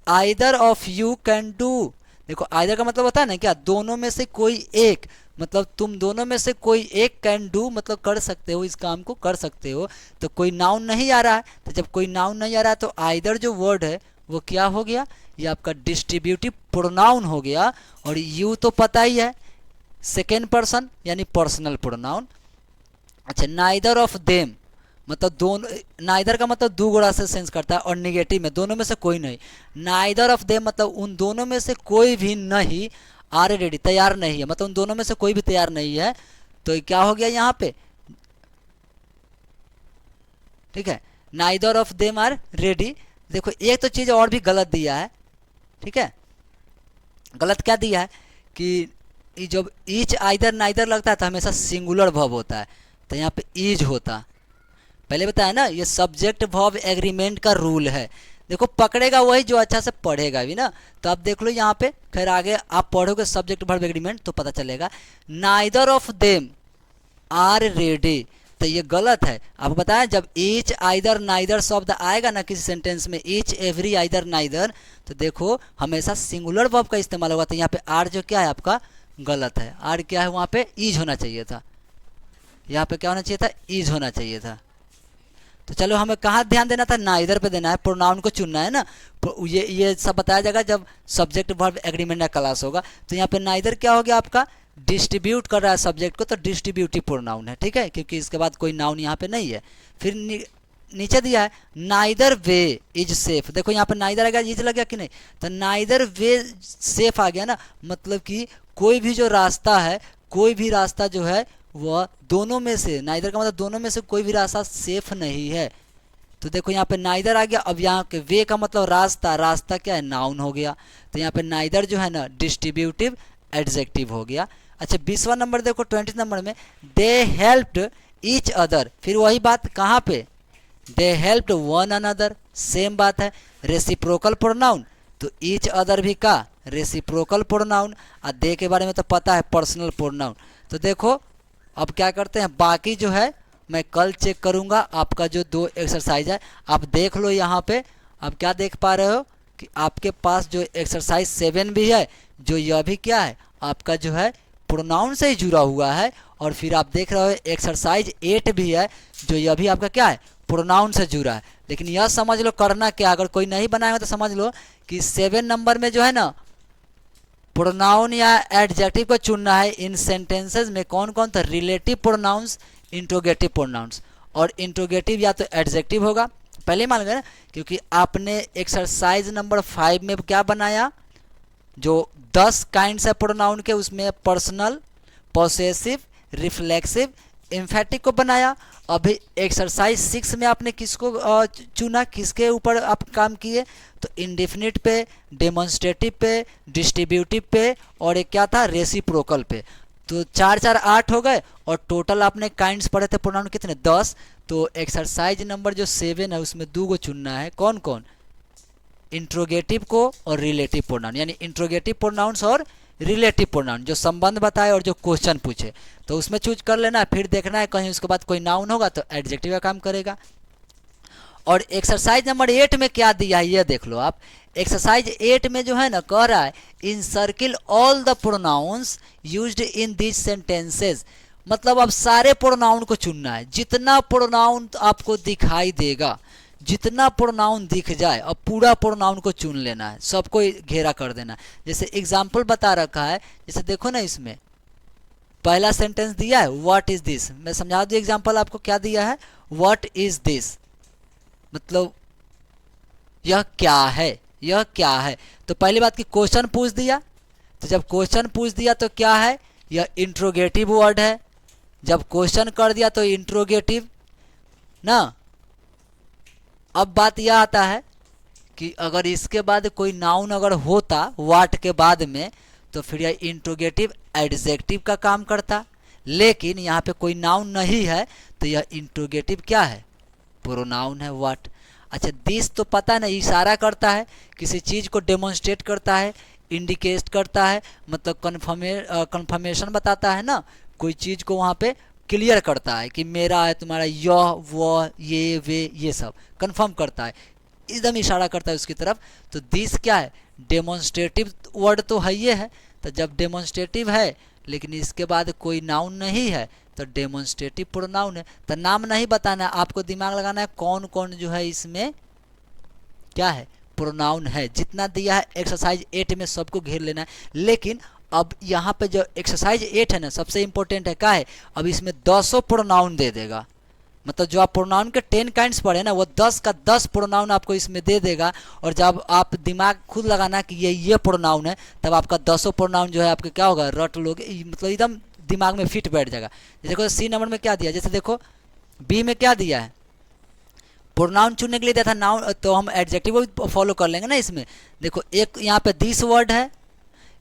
either of you can do. देखो आइदर का मतलब होता है ना क्या, दोनों में से कोई एक, मतलब तुम दोनों में से कोई एक कैन डू मतलब कर सकते हो, इस काम को कर सकते हो। तो कोई नाउन नहीं आ रहा है, तो जब कोई नाउन नहीं आ रहा है तो आइदर जो वर्ड है वो क्या हो गया, ये आपका डिस्ट्रीब्यूटिव प्रोनाउन हो गया। और यू तो पता ही है सेकेंड पर्सन यानी पर्सनल प्रोनाउन। अच्छा, नाइदर ऑफ देम मतलब दोनों, नाइदर का मतलब दो गोड़ा से सेंस करता है, और निगेटिव में दोनों में से कोई नहीं। नाइदर ऑफ देम मतलब उन दोनों में से कोई भी नहीं, आर रेडी तैयार नहीं है, मतलब उन दोनों में से कोई भी तैयार नहीं है। तो क्या हो गया यहाँ पे, ठीक है, neither of them are ready. देखो एक तो चीज़ और भी गलत दिया है, ठीक है, गलत क्या दिया है कि जब ईच आइदर नाइदर लगता है तो हमेशा सिंगुलर वर्ब होता है, तो यहाँ पे ईज होता। पहले बताया ना, ये सब्जेक्ट वर्ब एग्रीमेंट का रूल है। देखो पकड़ेगा वही जो अच्छा से पढ़ेगा भी ना। तो आप देख लो यहाँ पे, फिर आगे आप पढ़ोगे सब्जेक्ट वर्ब एग्रीमेंट तो पता चलेगा। Neither of them are ready, तो ये गलत है। आपको बताया जब ईच आइदर नाइदर शब्द आएगा ना किसी सेंटेंस में, ईच एवरी आइदर नाइदर, तो देखो हमेशा सिंगुलर वर्ब का इस्तेमाल होगा। तो यहाँ पे आर जो क्या है आपका गलत है, आर क्या है वहाँ पे ईज होना चाहिए था, यहाँ पे क्या होना चाहिए था, ईज होना चाहिए था। तो चलो हमें कहाँ ध्यान देना था, नाइदर पे देना है, प्रोनाउन को चुनना है ना। ये सब बताया जाएगा जब सब्जेक्ट वर्ब एग्रीमेंट का क्लास होगा। तो यहाँ पे नाइदर क्या हो गया आपका, डिस्ट्रीब्यूट कर रहा है सब्जेक्ट को, तो डिस्ट्रीब्यूटिव प्रोनाउन है, ठीक है, क्योंकि इसके बाद कोई नाउन यहाँ पे नहीं है। फिर नीचे दिया है नाइदर वे इज सेफ। देखो यहाँ पे नाइदर आ गया, इज लग गया कि नहीं, तो नाइदर वे सेफ आ गया ना, मतलब कि कोई भी जो रास्ता है, कोई भी रास्ता जो है वह दोनों में से, नाइदर का मतलब दोनों में से कोई भी रास्ता सेफ नहीं है। तो देखो यहाँ पे नाइदर आ गया। अब यहाँ के वे का मतलब रास्ता, रास्ता क्या है, नाउन हो गया। तो यहाँ पे नाइदर जो है ना डिस्ट्रीब्यूटिव एडजेक्टिव हो गया। अच्छा 20वां नंबर देखो, 20 नंबर में, दे हेल्प्ड ईच अदर। फिर वही बात कहाँ पे, दे हेल्प्ड वन अनदर, सेम बात है। रेसिप्रोकल प्रोनाउन, तो ईच अदर भी का रेसिप्रोकल प्रोनाउन। और दे के बारे में तो पता है पर्सनल प्रोनाउन। तो देखो अब क्या करते हैं, बाकी जो है मैं कल चेक करूंगा। आपका जो 2 एक्सरसाइज है आप देख लो। यहाँ पे आप क्या देख पा रहे हो कि आपके पास जो एक्सरसाइज 7 भी है, जो यह भी क्या है आपका जो है प्रोनाउन से ही जुड़ा हुआ है। और फिर आप देख रहे हो एक्सरसाइज 8 भी है, जो यह भी आपका क्या है प्रोनाउन से जुड़ा है। लेकिन यह समझ लो करना क्या, अगर कोई नहीं बनाया तो समझ लो कि 7 नंबर में जो है ना प्रोनाउन या एडजेक्टिव को चुनना है। इन सेंटेंसेस में कौन कौन था, रिलेटिव प्रोनाउंस, इंट्रोगेटिव प्रोनाउंस। और इंट्रोगेटिव या तो एडजेक्टिव होगा, पहले मान गए ना, क्योंकि आपने एक्सरसाइज नंबर 5 में क्या बनाया, जो 10 काइंड्स है प्रोनाउन के, उसमें पर्सनल, पॉसेसिव, रिफ्लेक्सिव, एम्फेटिक को बनाया। अभी एक्सरसाइज 6 में आपने किसको चुना, किसके ऊपर आप काम किए, तो इंडेफिनिट पे, डेमोन्स्ट्रेटिव पे, डिस्ट्रीब्यूटिव पे, और एक क्या था रेसिप्रोकल पे। तो 4 4 8 हो गए, और टोटल आपने काइंड्स पढ़े थे प्रोनाउन कितने, 10। तो एक्सरसाइज नंबर जो 7 है उसमें 2 को चुनना है, कौन कौन, इंट्रोगेटिव को और रिलेटिव प्रोनाउन, यानी इंट्रोगेटिव प्रोनाउंस और रिलेटिव प्रोनाउन, जो संबंध बताए और जो क्वेश्चन पूछे, तो उसमें चूज कर लेना है। फिर देखना है कहीं उसके बाद कोई नाउन होगा तो एडजेक्टिव का काम करेगा। और एक्सरसाइज नंबर 8 में क्या दिया है ये देख लो आप। एक्सरसाइज 8 में जो है ना कह रहा है इन circle all the pronounce used in this sentences. मतलब अब सारे प्रोनाउन को चुनना है, जितना प्रोनाउन आपको दिखाई देगा, जितना प्रोनाउन दिख जाए अब पूरा प्रोनाउन को चुन लेना है, सबको घेरा कर देना है। जैसे एग्जाम्पल बता रखा है, जैसे देखो ना इसमें पहला सेंटेंस दिया है व्हाट इज दिस, मैं समझा दूँ एग्जाम्पल आपको, क्या दिया है व्हाट इज दिस, मतलब यह क्या है, यह क्या है। तो पहली बात की क्वेश्चन पूछ दिया, तो जब क्वेश्चन पूछ दिया तो क्या है, यह इंट्रोगेटिव वर्ड है। जब क्वेश्चन कर दिया तो इंट्रोगेटिव ना। अब बात यह आता है कि अगर इसके बाद कोई नाउन अगर होता व्हाट के बाद में, तो फिर यह इंट्रोगेटिव एडजेक्टिव का काम करता, लेकिन यहाँ पे कोई नाउन नहीं है तो यह इंट्रोगेटिव क्या है, प्रोनाउन है व्हाट। अच्छा दिस तो पता नहीं, इशारा करता है, किसी चीज़ को डेमोन्स्ट्रेट करता है, इंडिकेट करता है, मतलब कन्फर्मेशन बताता है ना, कोई चीज़ को वहाँ पे क्लियर करता है कि मेरा है, तुम्हारा, यह वह ये वे ये सब कंफर्म करता है, एकदम इशारा करता है उसकी तरफ। तो दिस क्या है, डेमोन्स्ट्रेटिव वर्ड तो है ये है। तो जब डेमोन्स्ट्रेटिव है लेकिन इसके बाद कोई नाउन नहीं है तो डेमोन्स्ट्रेटिव प्रोनाउन है। तो नाम नहीं बताना, आपको दिमाग लगाना है कौन कौन जो है इसमें क्या है, प्रोनाउन है। जितना दिया है एक्सरसाइज 8 में सबको घेर लेना है। लेकिन अब यहाँ पे जो एक्सरसाइज 8 है ना, सबसे इंपॉर्टेंट है, क्या है, अब इसमें 10 प्रोनाउन दे देगा, मतलब जो आप प्रोनाउन के 10 काइंड्स पढ़े ना, वो 10 का 10 प्रोनाउन आपको इसमें दे देगा। और जब आप दिमाग खुद लगाना कि ये प्रोनाउन है, तब आपका 10 प्रोनाउन जो है आपके क्या होगा, रट लोगे, मतलब एकदम दिमाग में फिट बैठ जाएगा। जैसे देखो सी नंबर में क्या दिया, जैसे देखो बी में क्या दिया है, प्रोनाउन चुनने के लिए दिया था नाउन, तो हम एडजेक्टिव भी फॉलो कर लेंगे ना इसमें। देखो एक यहाँ पे दिस वर्ड है,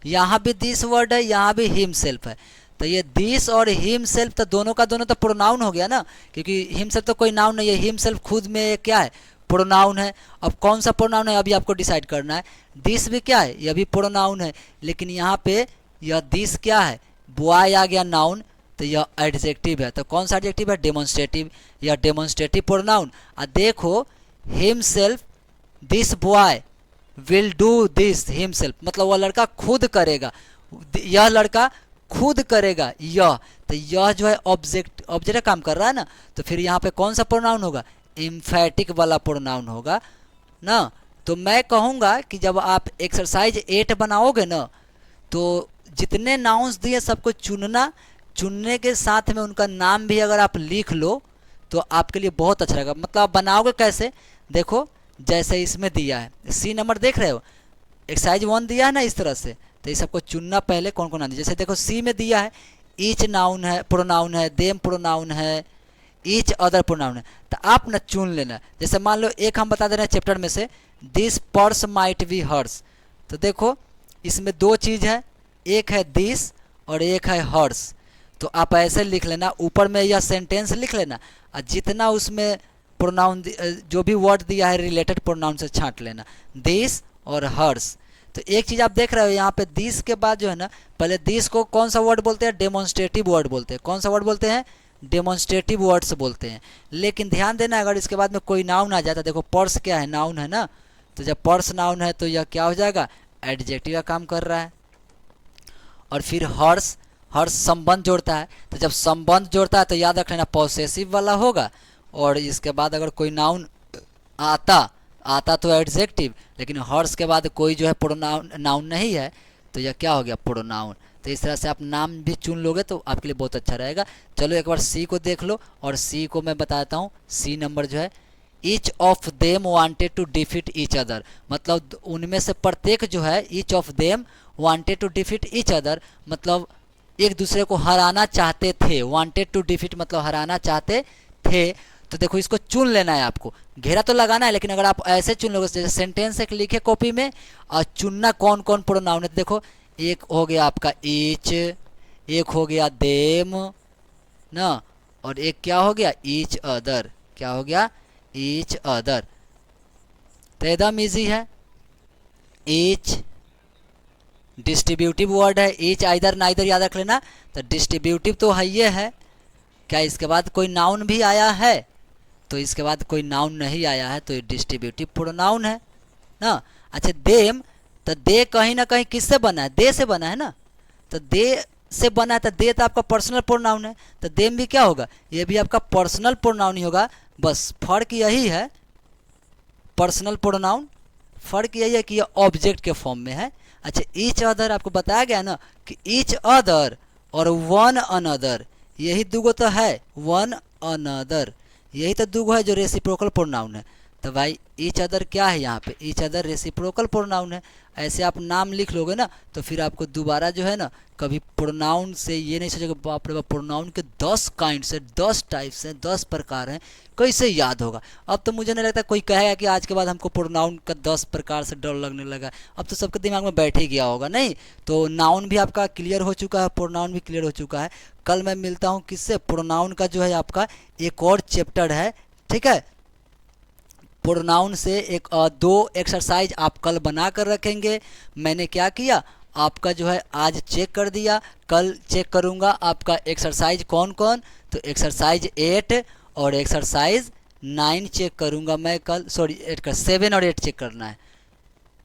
यहाँ भी दिस वर्ड है, यहाँ भी हिमसेल्फ है। तो ये दिस और हिमसेल्फ तो दोनों का दोनों तो प्रोनाउन हो गया ना, क्योंकि हिमसेल्फ तो कोई नाउन नहीं है, हिमसेल्फ खुद में क्या है, प्रोनाउन है। अब कौन सा प्रोनाउन है अभी आपको डिसाइड करना है। दिस भी क्या है, यह भी प्रोनाउन है, लेकिन यहाँ पे यह दिस क्या है, बॉय आ गया नाउन, तो यह एडजेक्टिव है। तो कौन सा एडजेक्टिव है, डेमोन्स्ट्रेटिव, यह डेमोन्स्ट्रेटिव प्रोनाउन। और देखो himself, this boy will do this himself, मतलब वह लड़का खुद करेगा, यह लड़का खुद करेगा यह, तो यह जो है ऑब्जेक्ट काम कर रहा है ना। तो फिर यहाँ पे कौन सा प्रोनाउन होगा, एम्फैटिक वाला प्रोनाउन होगा ना। तो मैं कहूँगा कि जब आप एक्सरसाइज 8 बनाओगे ना, तो जितने नाउन्स दिए सबको चुनना, चुनने के साथ में उनका नाम भी अगर आप लिख लो तो आपके लिए बहुत अच्छा रहेगा। मतलब आप बनाओगे कैसे, देखो जैसे इसमें दिया है सी नंबर देख रहे हो, एक्सरसाइज 1 दिया है ना इस तरह से, तो ये सबको चुनना पहले कौन कौन आती है। जैसे देखो सी में दिया है ईच नाउन है, प्रोनाउन है, देम प्रोनाउन है, ईच अदर प्रोनाउन है, तो आप ना चुन लेना। जैसे मान लो एक हम बता दे रहे हैं चैप्टर में से, this purse might be hers, तो देखो इसमें 2 चीज़ है, एक है दिस और एक है हर्स। तो आप ऐसे लिख लेना, ऊपर में यह सेंटेंस लिख लेना, और जितना उसमें प्रोनाउन जो भी वर्ड दिया है रिलेटेड प्रोनाउन से छांट लेना, दिस और हर्स। तो एक चीज़ आप देख रहे हो यहाँ पे दिस के बाद जो है ना, पहले दिस को कौन सा वर्ड बोलते हैं, डेमोन्स्ट्रेटिव वर्ड बोलते हैं। कौन सा वर्ड बोलते हैं, डेमोन्स्ट्रेटिव वर्ड्स बोलते हैं। लेकिन ध्यान देना अगर इसके बाद में कोई नाउन आ जाता है, देखो पर्स क्या है, नाउन है ना, तो जब पर्स नाउन है तो यह क्या हो जाएगा, एडजेक्टिव का काम कर रहा है। और फिर हर्स, हर्स संबंध जोड़ता है, तो जब संबंध जोड़ता है तो याद रख लेना पॉसेसिव वाला होगा। और इसके बाद अगर कोई नाउन आता तो एडजेक्टिव, लेकिन हर्स के बाद कोई जो है प्रोनाउन नाउन नहीं है तो यह क्या हो गया, प्रोनाउन। तो इस तरह से आप नाम भी चुन लोगे तो आपके लिए बहुत अच्छा रहेगा। चलो एक बार सी को देख लो, और सी को मैं बताता हूँ। सी नंबर जो है, each of them wanted to defeat each other, मतलब उनमें से प्रत्येक जो है, each of them wanted to defeat each other, मतलब एक दूसरे को हराना चाहते थे। वांटेड टू डिफीट मतलब हराना चाहते थे। तो देखो इसको चुन लेना है आपको, घेरा तो लगाना है, लेकिन अगर आप ऐसे चुन लोगे, जैसे सेंटेंस एक लिखे कॉपी में और चुनना कौन कौन प्रोनाउन है। देखो एक हो गया आपका ईच, एक हो गया देम ना, और एक क्या हो गया, ईच अदर। क्या हो गया, ईच अदर। तो एकदम ईजी है। ईच डिस्ट्रीब्यूटिव वर्ड है, ईच आइदर नाइदर याद रख लेना। तो डिस्ट्रीब्यूटिव तो है ये है, क्या इसके बाद कोई नाउन भी आया है, तो इसके बाद कोई नाउन नहीं आया है तो ये डिस्ट्रीब्यूटिव प्रोनाउन है ना। अच्छा देम, तो दे कहीं ना कहीं किससे बना है, दे से बना है ना, तो दे से बना है, तो दे तो आपका पर्सनल प्रोनाउन है, तो देम भी क्या होगा, ये भी आपका पर्सनल प्रोनाउन ही होगा। बस फर्क यही है पर्सनल प्रोनाउन, फ़र्क यही है कि ये ऑब्जेक्ट के फॉर्म में है। अच्छा, ईच अदर आपको बताया गया ना कि ईच अदर और वन अनदर, यही दूगो तो है, वन अनदर यही तो दूगो है जो रेसिप्रोकल प्रोनाउन है। तो भाई ईच अदर क्या है यहाँ पे, ईच अदर रेसिप्रोकल प्रोनाउन है। ऐसे आप नाम लिख लोगे ना तो फिर आपको दोबारा जो है ना कभी प्रोनाउन से ये नहीं सोचोगे बाप रे बाप प्रोनाउन के 10 काइंड्स है, 10 टाइप्स हैं, 10 प्रकार हैं, कैसे याद होगा। अब तो मुझे नहीं लगता कोई कहेगा कि आज के बाद हमको प्रोनाउन का 10 प्रकार से डर लगने लगा। अब तो सबके दिमाग में बैठ ही गया होगा। नहीं तो नाउन भी आपका क्लियर हो चुका है, प्रोनाउन भी क्लियर हो चुका है। कल मैं मिलता हूँ किससे, प्रोनाउन का जो है आपका एक और चैप्टर है, ठीक है। प्रोनाउन से एक दो एक्सरसाइज आप कल बना कर रखेंगे। मैंने क्या किया, आपका जो है आज चेक कर दिया, कल चेक करूँगा आपका एक्सरसाइज कौन कौन, तो एक्सरसाइज 8 और एक्सरसाइज 9 चेक करूँगा मैं कल, सॉरी 8 का 7 और 8 चेक करना है।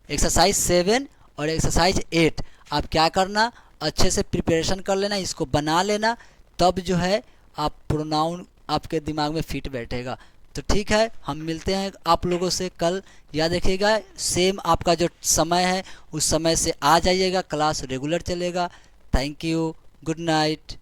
एक्सरसाइज 7 और एक्सरसाइज 8 आप क्या करना, अच्छे से प्रिपरेशन कर लेना, इसको बना लेना, तब जो है आप प्रोनाउन आपके दिमाग में फिट बैठेगा। तो ठीक है, हम मिलते हैं आप लोगों से कल। याद रखिएगा सेम आपका जो समय है उस समय से आ जाइएगा, क्लास रेगुलर चलेगा। Thank you, good night.